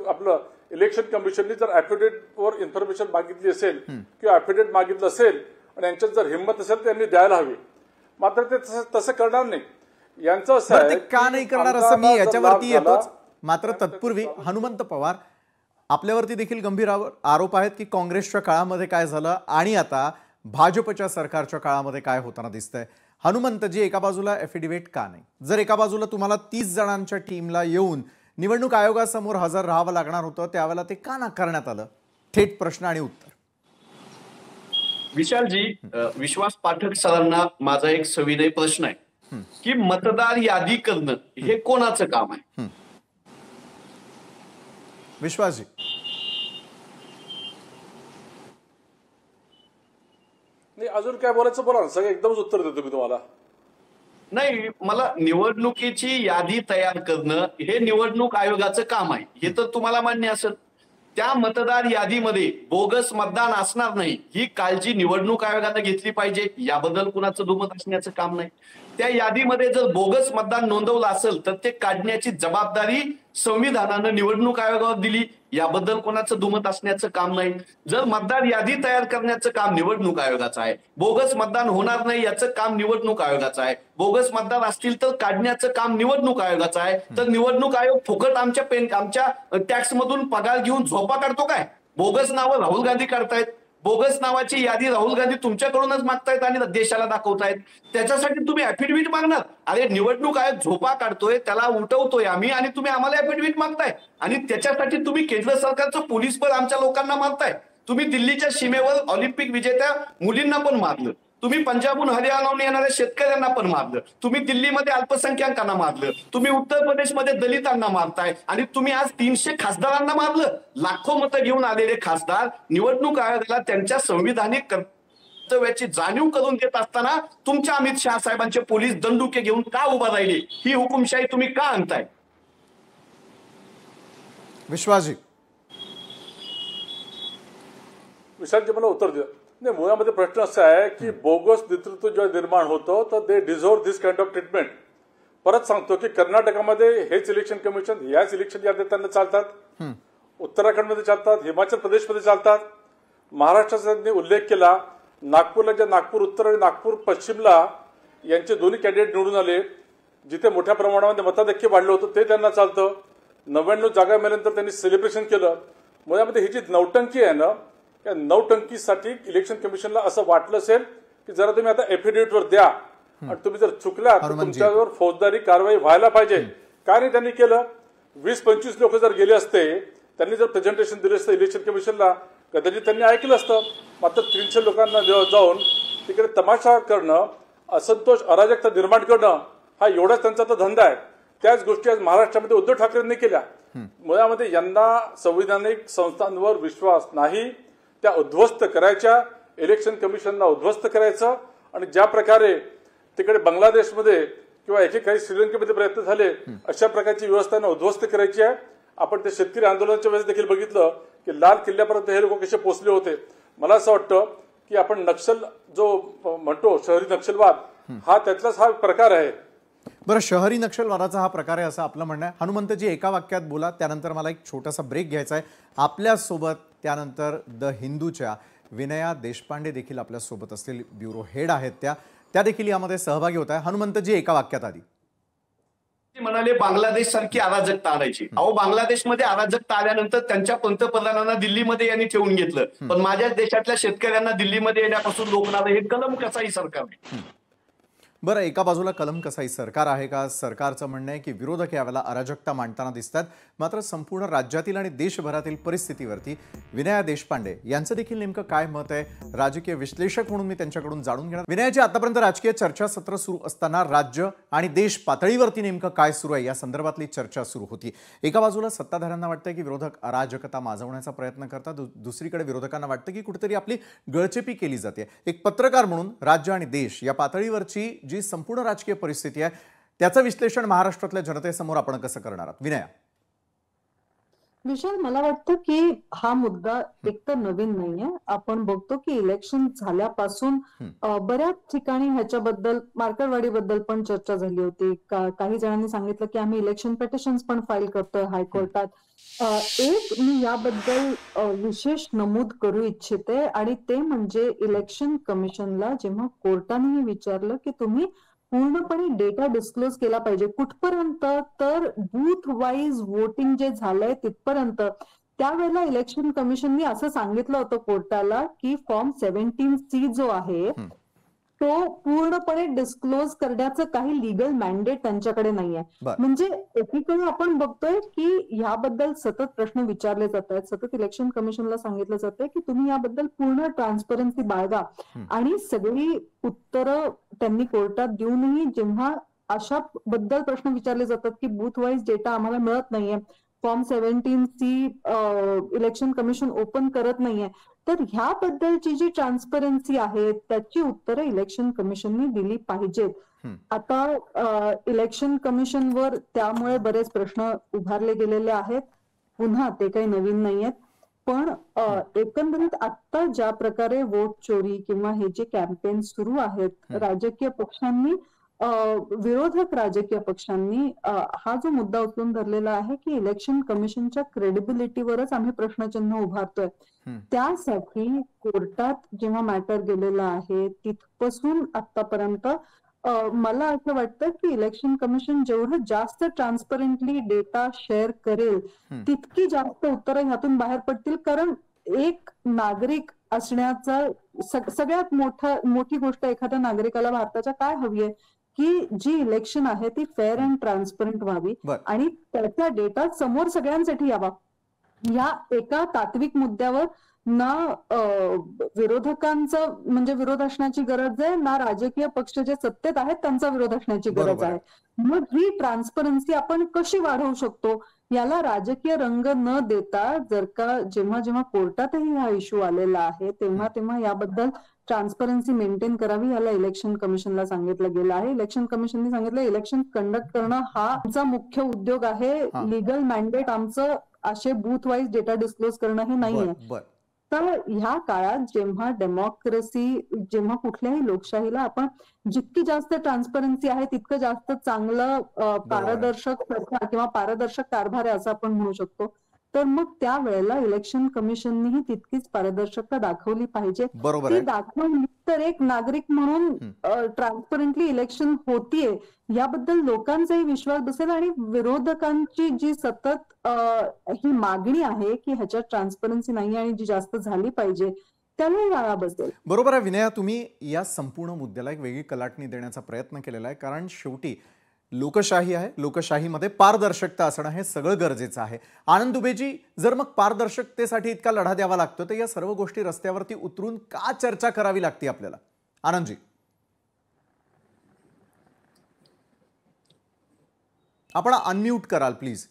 आपलं इलेक्शन कमिशनने जर ॲफिडेव्हिटवर इन्फॉर्मेशन मागितली असेल किंवा ॲफिडेव्हिट मागितलं असेल आणि यांच्यात जर हिंमत असेल तर त्यांनी द्यायला हवी. मात्र ते तसं करणार नाही. यांचं असं आहे का नाही करणार असं मी याच्यावरती येतोच. मात्र तत्पूर्वी हनुमंत पवार, आपल्यावरती देखील गंभीर आरोप आहेत की काँग्रेसच्या काळामध्ये काय झालं आणि आता भाजपच्या सरकारच्या काळामध्ये काय होताना दिसतंय. हनुमंतजी, एका बाजूला ॲफिडेव्हिट का नाही? जर एका बाजूला तुम्हाला 30 जणांच्या टीमला येऊन निवडणूक आयोगासमोर हजर राहावं लागणार होतं, त्यावेळेला ते का नाकारण्यात आलं? थेट प्रश्न आणि उत्तर. विशालजी, विश्वास पाठक सरांना माझा एक सविनय प्रश्न आहे की मतदार यादी करणं हे कोणाचं काम आहे? विश्वासजी, नाही, अजून काय बोलायचं बोला ना, सगळं एकदमच उत्तर देतो मी तुम्हाला. नाही, मला निवडणुकीची यादी तयार करणं हे निवडणूक आयोगाचं काम आहे, हे तर तुम्हाला मान्य असेल. त्या मतदार यादीमध्ये बोगस मतदान असणार नाही ही काळजी निवडणूक आयोगानं घेतली पाहिजे, याबद्दल कुणाचं दुमत असण्याचं काम नाही. त्या यादीमध्ये जर बोगस मतदान नोंदवलं असेल तर ते काढण्याची जबाबदारी संविधानानं निवडणूक आयोगावर दिली, याबद्दल कोणाचं दुमत असण्याचं काम नाही. जर मतदार यादी तयार करण्याचं काम निवडणूक आयोगाचं आहे, बोगस मतदान होणार नाही याचं काम निवडणूक आयोगाचं आहे, बोगस मतदान असतील तर काढण्याचं काम निवडणूक आयोगाचं आहे, तर निवडणूक आयोग फुकट आमच्या टॅक्स मधून पगार घेऊन झोपा काढतो काय? बोगस नावं राहुल गांधी काढतायत, बोगस नावाची यादी राहुल गांधी तुमच्याकडूनच मागतायत आणि देशाला दाखवतायत. त्याच्यासाठी तुम्ही ऍफिडेव्हिट मागणार? अरे निवडणूक आयोग झोपा काढतोय, त्याला उठवतोय आम्ही आणि तुम्ही आम्हाला ऍफिडेव्हिट मागताय आणि त्याच्यासाठी तुम्ही केंद्र सरकारचं पोलीस बळ आमच्या लोकांना मारताय. तुम्ही दिल्लीच्या सीमेवर ऑलिम्पिक विजेत्या मुलींना पण मारलं, तुम्ही पंजाबहून हरियाणाहून येणाऱ्या शेतकऱ्यांना पण मारलं, तुम्ही दिल्लीमध्ये अल्पसंख्याकांना मारलं, तुम्ही उत्तर प्रदेशमध्ये दलितांना मारताय आणि तुम्ही आज 300 खासदारांना मारलं. लाखो मतं घेऊन आलेले खासदार निवडणूक आयोगाला त्यांच्या संविधानिक कर्तव्याची जाणीव करून देत असताना तुमच्या अमित शहा साहेबांचे पोलीस दंडुके घेऊन का उभा राहिले? ही हुकुमशाही तुम्ही का आणताय? विश्वासजी विशालजी मला उत्तर द्या. नाही, मुळामध्ये प्रश्न असा आहे की बोगस नेतृत्व जेव्हा निर्माण होतं तर they deserve this kind of treatment. परत सांगतो की कर्नाटकामध्ये हेच इलेक्शन कमिशन याच इलेक्शन याद्या त्यांना चालतात, उत्तराखंडमध्ये चालतात, हिमाचल प्रदेशमध्ये चालतात. महाराष्ट्राचा त्यांनी उल्लेख केला, नागपूरला ज्या नागपूर उत्तर आणि नागपूर पश्चिमला यांचे दोन्ही कॅन्डिडेट निवडून आले, जिथे मोठ्या प्रमाणामध्ये मताधिक्य वाढलं होतं ते त्यांना चालतं. 99 जागा मिळाल्यानंतर त्यांनी सेलिब्रेशन केलं. मुळामध्ये ही जी नौटंकी आहे ना, या नौटंकीसाठी इलेक्शन कमिशनला असं वाटलं असेल की जरा तुम्ही आता ऍफिडेव्हिटवर द्या आणि तुम्ही जर चुकला तर तुमच्यावर फौजदारी कारवाई व्हायला पाहिजे. काय नाही त्यांनी केलं? 20-25 लोक जर गेले असते, त्यांनी जर प्रेझेंटेशन दिले असतं इलेक्शन कमिशनला, कदाचित त्यांनी ऐकलं असतं. मात्र 300 लोकांना जाऊन तिकडे तमाशा करणं, असंतोष अराजकता निर्माण करणं हा एवढाच त्यांचा आता धंदा आहे. त्याच गोष्टी आज महाराष्ट्रामध्ये उद्धव ठाकरेंनी केल्या. मुळामध्ये यांना संविधानिक संस्थांवर विश्वास नाही, त्या उद्ध्वस्त करायच्या, इलेक्शन कमिशनला उद्ध्वस्त करायचं. आणि ज्या प्रकारे तिकडे बांगलादेशमध्ये किंवा काही श्रीलंकेमध्ये प्रयत्न झाले, अशा प्रकारची व्यवस्था उद्ध्वस्त करायची आहे. आपण ते शेतकरी आंदोलनाच्या वेळेस देखील बघितलं की लाल किल्ल्यापर्यंत हे लोक कसे पोहोचले होते. मला असं वाटतं की आपण नक्षल जो म्हणतो शहरी नक्षलवाद, हा त्यातलाच हा प्रकार आहे. बरं, शहरी नक्षलवादाचा हा प्रकार आहे असं आपलं म्हणणं आहे. हनुमंतजी एका वाक्यात बोला, त्यानंतर मला एक छोटासा ब्रेक घ्यायचा आहे. आपल्यासोबत त्यानंतर द हिंदूच्या विनया देशपांडे देखील आपल्यासोबत असतील, ब्युरो हेड आहेत त्या देखील यामध्ये सहभागी होत आहे. हनुमंतजी एका वाक्यात आधी म्हणाले बांगलादेश सारखी अराजकता आणायची. अहो, बांगलादेशमध्ये अराजकता आल्यानंतर त्यांच्या पंतप्रधानांना दिल्लीमध्ये यांनी ठेवून घेतलं, पण माझ्याच देशातल्या शेतकऱ्यांना दिल्लीमध्ये येण्यापासून रोखणार हे कलम कसाई सरकार आहे. बरं, एका बाजूला कलम कसाई सरकार आहे का? सरकारचं म्हणणं आहे की विरोधक यावेळेला अराजकता मांडताना दिसतात. मात्र संपूर्ण राज्यातील आणि देशभरातील परिस्थितीवरती विनया देशपांडे यांचं देखील नेमकं काय मत आहे, राजकीय विश्लेषक म्हणून मी त्यांच्याकडून जाणून घेणार. विनयाची आतापर्यंत राजकीय चर्चासत्र सुरू असताना राज्य आणि देश पातळीवरती नेमकं काय सुरू आहे या संदर्भातली चर्चा सुरू होती. एका बाजूला सत्ताधाऱ्यांना वाटतं की विरोधक अराजकता माजवण्याचा प्रयत्न करतात, दुसरीकडे विरोधकांना वाटतं की कुठेतरी आपली गळचेपी केली जाते. एक पत्रकार म्हणून राज्य आणि देश या पातळीवरची जी संपूर्ण राजकीय परिस्थिती आहे त्याचं विश्लेषण महाराष्ट्रातल्या जनतेसमोर आपण कसं करणार आहात? विनया. विशाल, मला वाटतं की हा मुद्दा एकतर नवीन नाहीये. आपण बघतो की इलेक्शन झाल्यापासून बऱ्याच ठिकाणी ह्याच्याबद्दल, मार्करवाडीबद्दल पण चर्चा झाली होती. काही जणांनी सांगितलं की आम्ही इलेक्शन पिटिशन्स पण फाईल करतोय हायकोर्टात. एक मी याबद्दल विशेष नमूद करू इच्छिते आणि ते म्हणजे इलेक्शन कमिशनला जेव्हा कोर्टाने विचारलं की तुम्ही पूर्णपणे डेटा डिस्क्लोज केला पाहिजे, कुठपर्यंत तर बूथ वाईज वोटिंग जे झालंय तिथपर्यंत, त्यावेळेला इलेक्शन कमिशननी असं सांगितलं होतं कोर्टाला की फॉर्म 17C जो आहे तो पूर्णपणे डिस्क्लोज करण्याचं काही लिगल मॅन्डेट त्यांच्याकडे नाहीये. म्हणजे एकीकडे आपण बघतोय की याबद्दल सतत प्रश्न विचारले जात आहेत, सतत इलेक्शन कमिशनला सांगितलं जातंय की तुम्ही याबद्दल पूर्ण ट्रान्सपरन्सी बाळगा आणि सगळी उत्तरं त्यांनी कोर्टात देऊनही जेव्हा अशा बद्दल प्रश्न विचारले जातात की बूथ वाईज डेटा आम्हाला मिळत नाहीये, form 17C election commission open करत नाहीये, तर ह्याबद्दलची जी ट्रान्सपरन्सी आहे त्याची उत्तरं इलेक्शन कमिशनने दिली पाहिजेत. आता इलेक्शन कमिशनवर त्यामुळे बरेच प्रश्न उभारले गेलेले आहेत. पुन्हा ते काही नवीन नाहीयेत, पण एकंदरीत आता ज्या प्रकारे वोट चोरी किंवा हे जे कॅम्पेन सुरू आहेत राजकीय पक्षांनी, विरोधक राजकीय पक्षांनी हा जो मुद्दा उचलून धरलेला आहे की इलेक्शन कमिशनच्या क्रेडिबिलिटीवरच आम्ही प्रश्नचिन्ह उभारतोय, त्यासाठी कोर्टात जेव्हा मॅटर गेलेला आहे तिथपासून आतापर्यंत मला असं वाटतं की इलेक्शन कमिशन जेवढं जास्त ट्रान्सपरंटली डेटा शेअर करेल तितकी जास्त उत्तरं ह्यातून बाहेर पडतील. कारण एक नागरिक असण्याचा सगळ्यात मोठी गोष्ट एखाद्या नागरिकाला भारताच्या काय हवी आहे की जी इलेक्शन आहे ती फेअर अँड ट्रान्सपरंट व्हावी आणि त्याचा डेटा समोर सगळ्यांसाठी यावा. या एका तात्विक मुद्द्यावर ना विरोधकांचा म्हणजे विरोध असण्याची गरज आहे, ना राजकीय पक्ष जे सत्तेत आहेत त्यांचा विरोध असण्याची गरज आहे. मग ही ट्रान्सपरन्सी आपण कशी वाढवू शकतो याला राजकीय रंग न देता जर का जेव्हा जेव्हा कोर्टातही हा इश्यू आलेला आहे तेव्हा याबद्दल ट्रान्सपरन्सी मेंटेन करावी याला इलेक्शन कमिशनला सांगितलं गेलं आहे. इलेक्शन कमिशनने सांगितलं इलेक्शन कंडक्ट करणं हा आमचा मुख्य उद्योग आहे, लिगल मॅन्डेट आमचं असे बूथ वाईज डेटा डिस्क्लोज करणं हे नाहीये. तर ह्या काळात जेव्हा डेमोक्रेसी, जेव्हा कुठल्याही लोकशाहीला आपण जितकी जास्त ट्रान्सपरन्सी आहे तितकं जास्त चांगलं पारदर्शक सरकार किंवा पारदर्शक कारभार आहे असं आपण म्हणू शकतो. तर मग त्यावेळेला इलेक्शन कमिशननेही तितकीच पारदर्शकता दाखवली पाहिजे. ती दाखवली तर एक नागरिक म्हणून ट्रान्सपरंटली इलेक्शन होतीये याबद्दल लोकांचाही विश्वास बसेल आणि विरोधकांची जी सतत ही मागणी आहे की ह्याच्यात ट्रान्सपरन्सी नाही आणि जी जास्त झाली पाहिजे त्याला आळा बसेल. बरोबर आहे विनया, तुम्ही या संपूर्ण मुद्द्याला एक वेगळी कलाटणी देण्याचा प्रयत्न केलेला आहे. कारण शेवटी लोकशाही आहे, लोकशाहीमध्ये पारदर्शकता असणं हे सगळं गरजेचं आहे. आनंद दुबेजी, जर मग पारदर्शकतेसाठी इतका लढा द्यावा लागतो तर या सर्व गोष्टी रस्त्यावरती उतरून का चर्चा करावी लागते आपल्याला? आनंदजी, आपण अनम्यूट कराल प्लीज.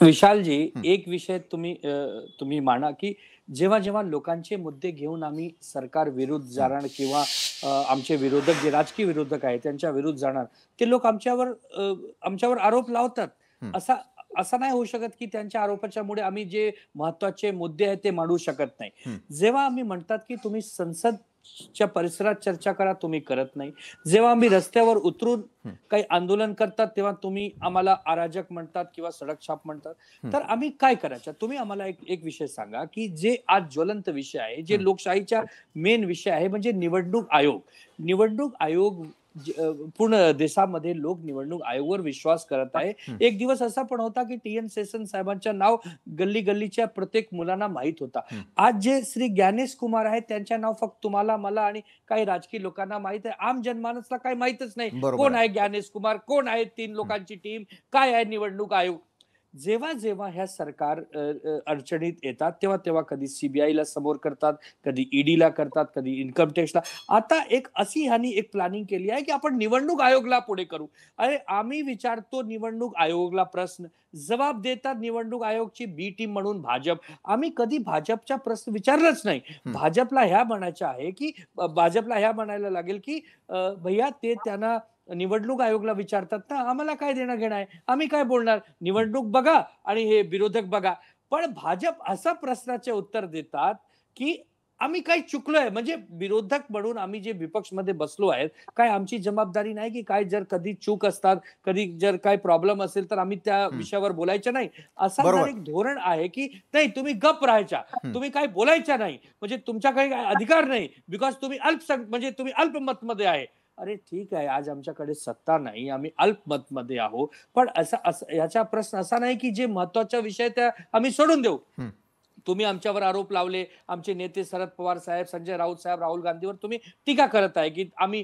विशालजी, एक विषय तुम्ही माना की जेव्हा जेव्हा लोकांचे मुद्दे घेऊन आम्ही सरकार विरुद्ध जाणार किंवा आमचे विरोधक जे राजकीय विरोधक आहेत त्यांच्या विरुद्ध जाणार, ते लोक आमच्यावर आरोप लावतात. असा नाही होऊ शकत की त्यांच्या आरोपाच्यामुळे आम्ही जे महत्वाचे मुद्दे आहेत ते मांडू शकत नाही. जेव्हा आम्ही म्हणतात की तुम्ही संसदच्या परिसरात चर्चा करा, तुम्ही करत नाही. जेव्हा आम्ही रस्त्यावर उतरून काही आंदोलन करतात तेव्हा तुम्ही आम्हाला अराजक म्हणतात किंवा सडक छाप म्हणतात. तर आम्ही काय करायचं? तुम्ही आम्हाला एक विषय सांगा की जे आज ज्वलंत विषय आहे, जे लोकशाहीचा मेन विषय आहे म्हणजे निवडणूक आयोग. निवडणूक आयोग पूर्ण देशामध्ये लोक निवडणूक आयोगावर विश्वास करत आहे. एक दिवस असा पण होता की टी.एन. सेशन साहेबांच्या नाव गल्ली गल्लीच्या प्रत्येक मुलांना माहित होता. आज जे श्री ज्ञानेश कुमार आहेत त्यांच्या नाव फक्त तुम्हाला, मला आणि काही राजकीय लोकांना माहित आहे. आम जनमानसला काही माहितच नाही कोण आहे ज्ञानेश कुमार, कोण आहे 3 लोकांची टीम, काय आहे निवडणूक आयोग. जेव्हा जेव्हा ह्या सरकार अडचणीत येतात तेव्हा तेव्हा कधी सीबीआयला समोर करतात, कधी ईडीला करतात, कधी इन्कम टॅक्सला. आता एक अशी ह्यांनी एक प्लॅनिंग केली आहे की आपण निवडणूक आयोगला पुढे करू. अरे आम्ही विचारतो निवडणूक आयोगला प्रश्न, जबाब देतात निवडणूक आयोगची बी टीम म्हणून भाजप. आम्ही कधी भाजपचा प्रश्न विचारलाच नाही. भाजपला ह्या म्हणायचं आहे की भाजपला ह्या म्हणायला लागेल की भैया ते त्यांना निवडणूक आयोगला विचारतात ना, आम्हाला काय देणं घेणं आहे, आम्ही काय बोलणार, निवडणूक बघा आणि हे विरोधक बघा. पण भाजप असा प्रश्नाचे उत्तर देतात की आम्ही काही चुकलोय, म्हणजे विरोधक म्हणून आम्ही जे विपक्षमध्ये बसलो आहेत काय आमची जबाबदारी नाही की काय जर कधी चूक असतात, कधी जर काय प्रॉब्लेम असेल तर आम्ही त्या विषयावर बोलायचं नाही. असा एक धोरण आहे की नाही तुम्ही गप राहायचा, तुम्ही काय बोलायचं नाही, म्हणजे तुमच्याकडे काय अधिकार नाही बिकॉज तुम्ही म्हणजे तुम्ही अल्पमत मध्ये आहे. अरे ठीक आहे, आज आमच्याकडे सत्ता नाही, आम्ही अल्पमत मध्ये आहोत, पण याचा प्रश्न असा नाही की जे महत्वाचा विषय त्या आम्ही सोडून देऊ. तुम्ही आमच्यावर आरोप लावले, आमचे नेते शरद पवार साहेब, संजय राऊत साहेब, राहुल गांधीवर तुम्ही टीका करत आहे की आम्ही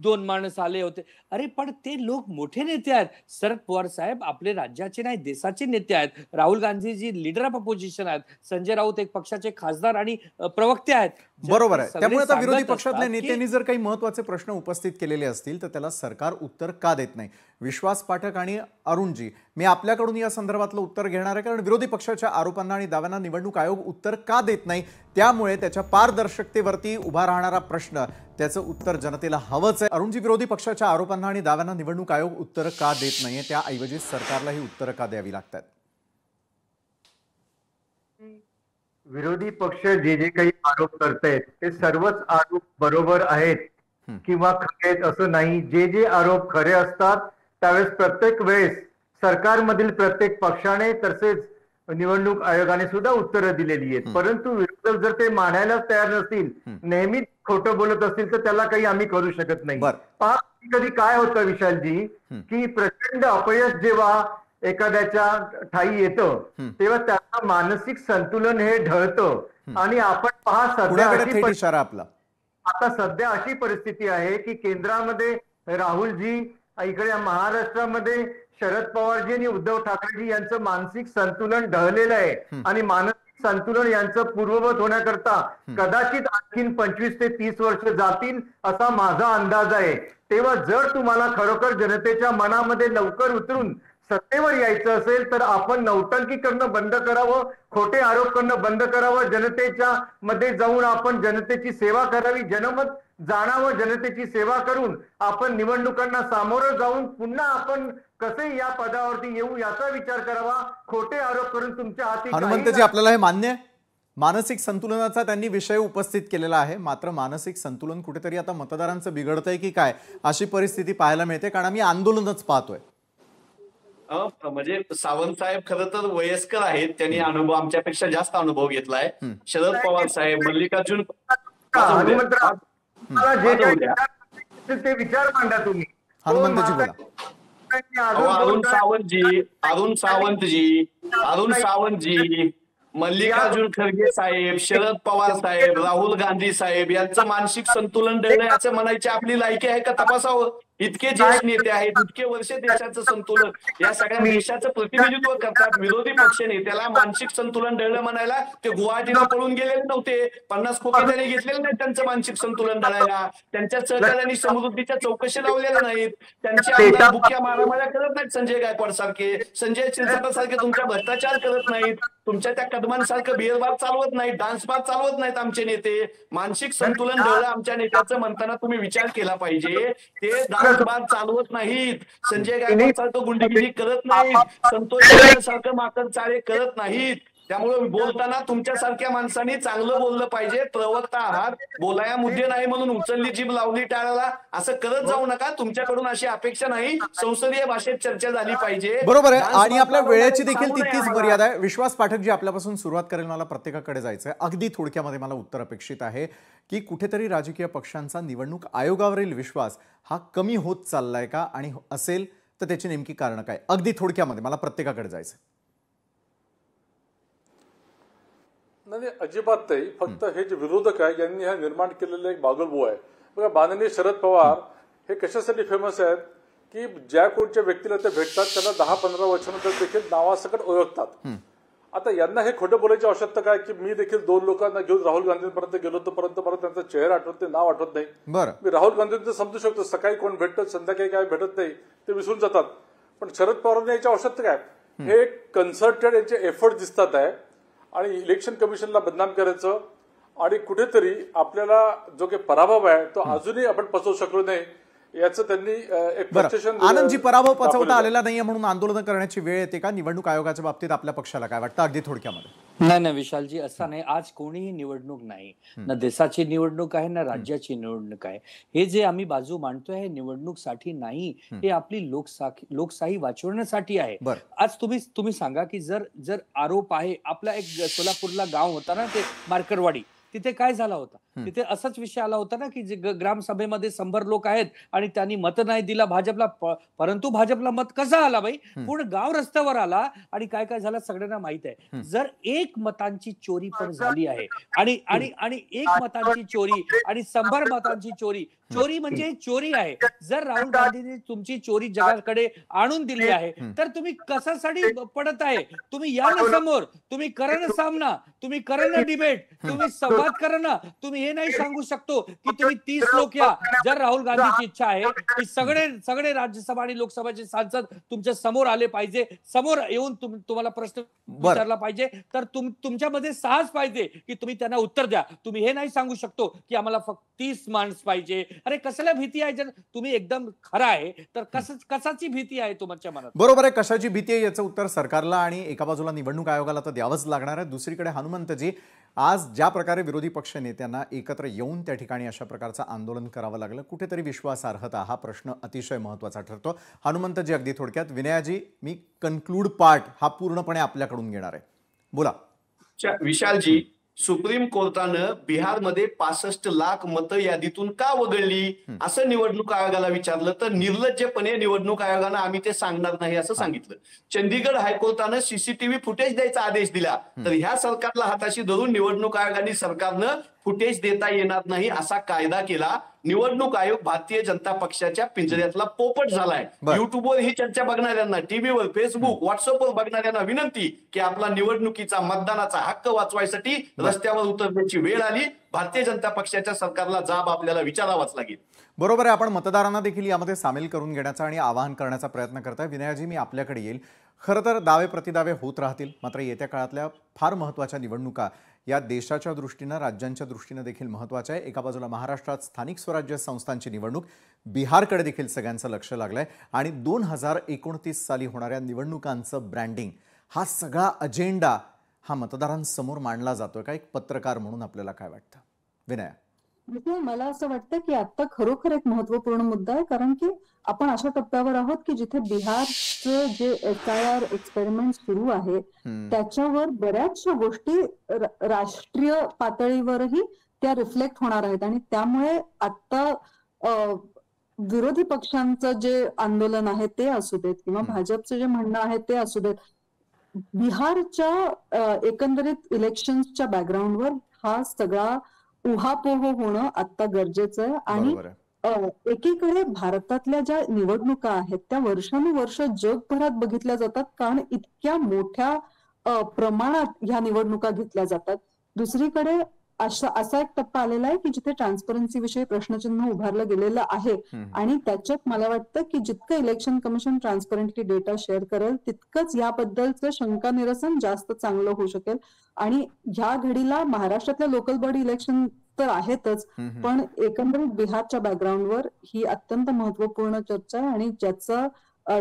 2 माणस आले होते. अरे पण ते लोक मोठे नेते आहेत. शरद पवार साहेब आपले राज्याचे नाही देशाचे नेते आहेत. Rahul Gandhiji leader of opposition आहेत. संजय राऊत एक पक्षाचे खासदार आणि प्रवक्ते आहेत. बरोबर आहे. त्यामुळे आता विरोधी पक्षातल्या नेत्यांनी जर काही महत्त्वाचे प्रश्न उपस्थित केलेले असतील तर त्याला सरकार उत्तर का देत नाही? विश्वास पाठक आणि अरुणजी, मी आपल्याकडून या संदर्भातलं उत्तर घेणार आहे, कारण विरोधी पक्षाच्या आरोपांना आणि दाव्यांना निवडणूक निवडणूक आयोग उत्तर का देत नाही, त्यामुळे त्याच्या पारदर्शकतेवरती उभा राहणारा प्रश्न, त्याचं उत्तर जनतेला हवंच आहे. अरुणजी, विरोधी पक्षाच्या आरोपांना आणि दाव्यांना निवडणूक आयोग उत्तर का देत नाहीये, त्याऐवजी सरकारला ही उत्तरं का द्यावी लागतात? विरोधी पक्ष जे काही आरोप करतायत ते सर्वच आरोप बरोबर आहेत किंवा खरे आहेत असं नाही. जे आरोप खरे असतात त्यावेळेस प्रत्येक वेळेस सरकारमधील प्रत्येक पक्षाने तसेच निवडणूक आयोगाने सुद्धा उत्तरं दिलेली आहेत. परंतु विरोधक जर ते मानायलाच तयार नसतील, नेहमीच खोटं बोलत असतील, तर त्याला काही आम्ही करू शकत नाही. पहा, कधी काय होतं विशालजी, की प्रचंड अपयश जेव्हा एखाद्याच्या ठाई येतं तेव्हा त्याचं मानसिक संतुलन हे ढळतं. आणि आपण पहा, सध्या अशी परिस्थिती आहे की केंद्रामध्ये राहुलजी, इकडे महाराष्ट्रामध्ये शरद पवारजी आणि उद्धव ठाकरेजी यांचं मानसिक संतुलन ढळलेलं आहे. आणि मानसिक संतुलन यांचं पूर्ववत होण्याकरता कदाचित आणखीन 25 ते 30 वर्ष जातील असा माझा अंदाज आहे. तेव्हा जर तुम्हाला खरोखर जनतेच्या मनामध्ये लवकर उतरून सत्तेवर यायचं असेल तर आपण नौटंकी करणं बंद करावं, खोटे आरोप करणं बंद करावं, जनतेच्या मध्ये जाऊन आपण जनतेची सेवा करावी, जनमत जाणावं, जनतेची सेवा करून आपण निवडणुकांना सामोरं जाऊन पुन्हा आपण कसे या पदावरती येऊ याचा विचार करावा. खोटे आरोप करून तुमच्या हाती. हनुमंतजी, आपल्याला हे मान्य आहे? मानसिक संतुलनाचा त्यांनी विषय उपस्थित केलेला आहे, मात्र मानसिक संतुलन कुठेतरी आता मतदारांचं बिघडतंय की काय, अशी परिस्थिती पाहायला मिळते. कारण आम्ही आंदोलनच पाहतोय. म्हणजे सावंत साहेब खरं तर वयस्कर आहेत, त्यांनी अनुभव आमच्यापेक्षा जास्त अनुभव घेतलाय. शरद पवार साहेब, मल्लिकार्जुन, ते विचार मांडा तुम्ही. हनुमंतजी बोला. अरुण सावंतजी, मल्लिकार्जुन खरगे साहेब, शरद पवार साहेब, राहुल गांधी साहेब यांचं मानसिक संतुलन ढळलं याचं म्हणायची आपली लायकी आहे का? तपासावं. इतके ज्येष्ठ नेते आहेत, इतके वर्ष देशाचं संतुलन, या सगळ्या देशाचं प्रतिनिधित्व करतात. विरोधी पक्ष नेत्याला मानसिक संतुलन ढळलं म्हणायला ते गुवाहाटीला पळून गेलेले नव्हते. 50 खोके त्यांनी घेतलेले नाहीत त्यांचं मानसिक संतुलन ढळायला. त्यांच्या सहकार्याने समृद्धीच्या चौकशी लावलेल्या नाहीत. त्यांचे आमदार बुक्या मारामाऱ्या करत नाहीत. संजय गायकवाड सारखे, संजय शिरसाट सारखे तुमच्या भ्रष्टाचार करत नाहीत. तुमच्या त्या कदमांसारखं बिअरबार चालवत नाहीत, डान्स बार चालवत नाहीत आमचे नेते. मानसिक संतुलन ढळलं आमच्या नेत्याचं म्हणताना तुम्ही विचार केला पाहिजे. ते बार चालवत नाहीत. संजय गायकवाड सारखं गुंडगिरी करत नाहीत. संतोष सारखं माकड चाळे करत नाहीत. त्यामुळे बोलताना तुमच्यासारख्या माणसांनी चांगलं बोललं पाहिजे. प्रवक्ता आहात, बोलाया मुद्दे नाही म्हणून उचलली जीभ लावली टाळाला, असं करत जाऊ नका. तुमच्याकडून अशी अपेक्षा नाही. संसदीय भाषेत चर्चा झाली पाहिजे. बरोबर आहे. आणि आपल्या वेळेची देखील तितकीच मर्यादा आहे. विश्वास पाठक जी आपल्यापासून सुरुवात करेल, मला प्रत्येकाकडे जायचं आहे. अगदी थोडक्यामध्ये मला उत्तर अपेक्षित आहे की कुठेतरी राजकीय पक्षांचा निवडणूक आयोगावरील विश्वास हा कमी होत चाललाय का, आणि असेल तर त्याची नेमकी कारणं काय? अगदी थोडक्यामध्ये मला प्रत्येकाकडे जायचं. नाही, अजिबात नाही. फक्त हे जे विरोधक आहे यांनी हा निर्माण केलेलं एक बागलबो आहे. बघा, माननीय शरद पवार हे कशासाठी फेमस आहेत की ज्या कोणत्या व्यक्तीला ते भेटतात त्यांना 10-15 वर्षानंतर देखील नावासकट ओळखतात. आता यांना हे खोटं बोलायची आवश्यकता काय की मी देखील 2 लोकांना घेऊन राहुल गांधींपर्यंत गेलो होतो, परत त्यांचा चेहरा आठवत नाही, नाव आठवत नाही. मी राहुल गांधींचं समजू शकतो, सकाळी कोण भेटतं, संध्याकाळी काय भेटत नाही, ते विसरून जातात. पण शरद पवारांना याची आवश्यकता काय? हे कन्सर्टेड यांचे एफर्ट दिसतात आहे आणि इलेक्शन कमिशनला बदनाम करायचं आणि कुठेतरी आपल्याला जो काही पराभव आहे तो अजूनही आपण पचवू शकलो नाही याचं त्यांनी एक आनंदजी, पराभव पचवता आलेला नाहीये म्हणून आंदोलन करण्याची वेळ येते का? निवडणूक आयोगाच्या बाबतीत आपल्या पक्षाला काय वाटतं? अगदी थोडक्यामध्ये. नाही विशालजी, असं नाही. आज कोणीही निवडणूक नाही, ना देशाची निवडणूक आहे ना राज्याची निवडणूक आहे. हे जे आम्ही बाजू मांडतोय हे निवडणूकसाठी नाही, हे आपली लोकशाही वाचवण्यासाठी आहे. आज तुम्ही सांगा की जर आरोप आहे, आपला एक सोलापूरला गाव होता ना, ते मार्करवाडी, तिथे काय झाला होता? तिथे असाच विषय आला होता ना की जे ग्रामसभेमध्ये 100 लोक आहेत आणि त्यांनी मत नाही दिला भाजपला, परंतु भाजपला मत कसा आला बाई? पूर्ण गाव रस्त्यावर आला आणि काय काय झालं सगळ्यांना माहित आहे. जर 1 मतांची चोरी पण झाली आहे आणि 1 मतांची चोरी आणि 100 मतांची चोरी म्हणजे चोरी आहे. जर राहुल गांधींनी तुमची चोरी जगाकडे आणून दिली आहे तर तुम्ही कशासाठी पडत आहे? तुम्ही या ना समोर, तुम्ही करा ना सामना, तुम्ही करा ना डिबेट, तुम्ही संवाद करा ना. तुम्ही हे नाही सांगू शकतो की तुम्ही 30 लोक या. जर राहुल गांधीची इच्छा आहे की सगळे राज्यसभा आणि लोकसभाचे सांसद तुमच्या समोर आले पाहिजे, समोर येऊन तुम्हाला प्रश्न विचारला पाहिजे, तर तुमच्यामध्ये साहस पाहिजे की तुम्ही त्यांना उत्तर द्या. तुम्ही हे नाही सांगू शकतो की आम्हाला फक्त 30 माणसं पाहिजे. अरे कसल्या भीती आहे? जर तुम्ही एकदम खरं आहे तर कशाची भीती आहे तुमच्या मनात? बरोबर आहे, कशाची भीती आहे याचं उत्तर सरकारला आणि एका बाजूला निवडणूक आयोगाला तर द्यावंच लागणार आहे. दुसरीकडे हनुमंतजी, आज ज्या प्रकारे विरोधी पक्ष नेत्यांना एकत्र येऊन त्या ठिकाणी अशा प्रकारचं आंदोलन करावं लागलं, कुठेतरी विश्वासार्हता हा प्रश्न अतिशय महत्त्वाचा ठरतो. हनुमंतजी, अगदी थोडक्यात. विनयाजी, मी कन्क्लूड पार्ट हा पूर्णपणे आपल्याकडून घेणार आहे, बोला. विशालजी, सुप्रीम कोर्टानं बिहारमध्ये 65 लाख मतं यादीतून का वगळली असं निवडणूक आयोगाला विचारलं तर निर्लज्जपणे निवडणूक आयोगानं आम्ही ते सांगणार नाही असं सांगितलं. चंदीगड हायकोर्टानं सीसीटीव्ही फुटेज द्यायचा आदेश दिला तर ह्या सरकारला हाताशी धरून निवडणूक आयोगाने सरकारनं फुटेज देता येणार नाही असा कायदा केला. निवडणूक आयोग भारतीय जनता पक्षाच्या पिंजऱ्यातला पोपट झालाय. युट्यूबवर ही चर्चा बघणाऱ्यांना, टीव्हीवर, फेसबुक, व्हॉट्सअपवर बघणाऱ्यांना विनंती की आपला निवडणुकीचा मतदानाचा हक्क वाचवायसाठी रस्त्यावर उतरण्याची वेळ आली. भारतीय जनता पक्षाच्या सरकारला जाब आपल्याला विचारावाच लागेल. बरोबर आहे. आपण मतदारांना देखील यामध्ये सामील करून घेण्याचा आणि आवाहन करण्याचा प्रयत्न करताय. विनयाजी, मी आपल्याकडे येईल. खरं तर दावे प्रतिदावे होत राहतील, मात्र येत्या काळातल्या फार महत्त्वाच्या निवडणुका या देशाच्या दृष्टीनं, राज्यांच्या दृष्टीनं देखील महत्त्वाच्या आहे. एका बाजूला महाराष्ट्रात स्थानिक स्वराज्य संस्थांची निवडणूक, बिहारकडे देखील सगळ्यांचं लक्ष लागलंय आणि 2029 साली होणाऱ्या निवडणुकांचं ब्रँडिंग, हा सगळा अजेंडा हा मतदारांसमोर मांडला जातोय का? एक पत्रकार म्हणून आपल्याला काय वाटतं विनया? मला असं वाटतं की आता खरोखर एक महत्वपूर्ण मुद्दा आहे, कारण की आपण अशा टप्प्यावर आहोत की जिथे बिहारचं जे SIR एक्सपेरिमेंट सुरू आहे त्याच्यावर बऱ्याचशा गोष्टी राष्ट्रीय पातळीवरही त्या रिफ्लेक्ट होणार आहेत आणि त्यामुळे आता विरोधी पक्षांचं जे आंदोलन आहे ते असू देत किंवा भाजपचं जे म्हणणं आहे ते असू देत, बिहारच्या एकंदरीत इलेक्शनच्या बॅकग्राऊंडवर हा सगळा उहापोह होणं आता गरजेचं आहे. आणि एकीकडे भारतातल्या ज्या निवडणुका आहेत त्या वर्षानुवर्ष जगभरात बघितल्या जातात, कारण इतक्या मोठ्या प्रमाणात ह्या निवडणुका घेतल्या जातात. दुसरीकडे असा एक टप्पा आलेला आहे की जिथे ट्रान्सपरन्सी विषयी प्रश्नचिन्ह उभारलं गेलेलं आहे आणि त्याच्यात मला वाटतं की जितकं election commission transparently data share करेल तितकंच याबद्दलचं शंका निरसन जास्त चांगलं होऊ शकेल. आणि ह्या घडीला महाराष्ट्रातल्या लोकल बॉडी इलेक्शन तर आहेतच, पण एकंदरीत बिहारच्या बॅकग्राऊंडवर ही अत्यंत महत्वपूर्ण चर्चा आहे आणि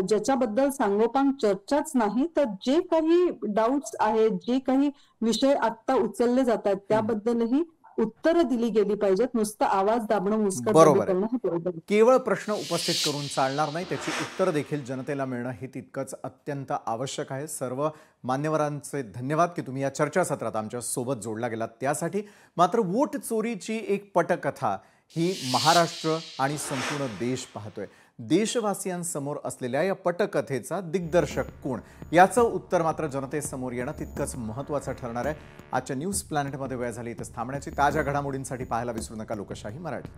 ज्याच्याबद्दल सांगोपांग चर्चाच नाही तर जे काही डाऊट्स आहेत, जे काही विषय आता उचलले जातात त्याबद्दलही उत्तरं दिली गेली पाहिजेत. नुसतं आवाज दाबणं, मुस्कटदाबी करणं हे बरोबर. केवळ प्रश्न उपस्थित करून चालणार नाही, त्याची उत्तर देखील जनतेला मिळणं हे तितकंच अत्यंत आवश्यक आहे. सर्व मान्यवरांचे धन्यवाद की तुम्ही या चर्चासत्रात आमच्या सोबत जोडला गेलात त्यासाठी. मात्र वोट चोरीची एक पटकथा ही महाराष्ट्र आणि संपूर्ण देश पाहतोय. देशवासियांसमोर असलेल्या या पटकथेचा दिग्दर्शक कोण, याचं उत्तर मात्र जनतेसमोर येणं तितकंच महत्त्वाचं ठरणार आहे. आजच्या न्यूज प्लॅनेटमध्ये वेळ झाली इथंच थांबण्याची. ताज्या घडामोडींसाठी पाहायला विसरू नका लोकशाही मराठी.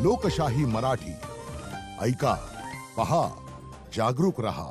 लोकशाही मराठी ऐका, पहा, जागरूक रहा.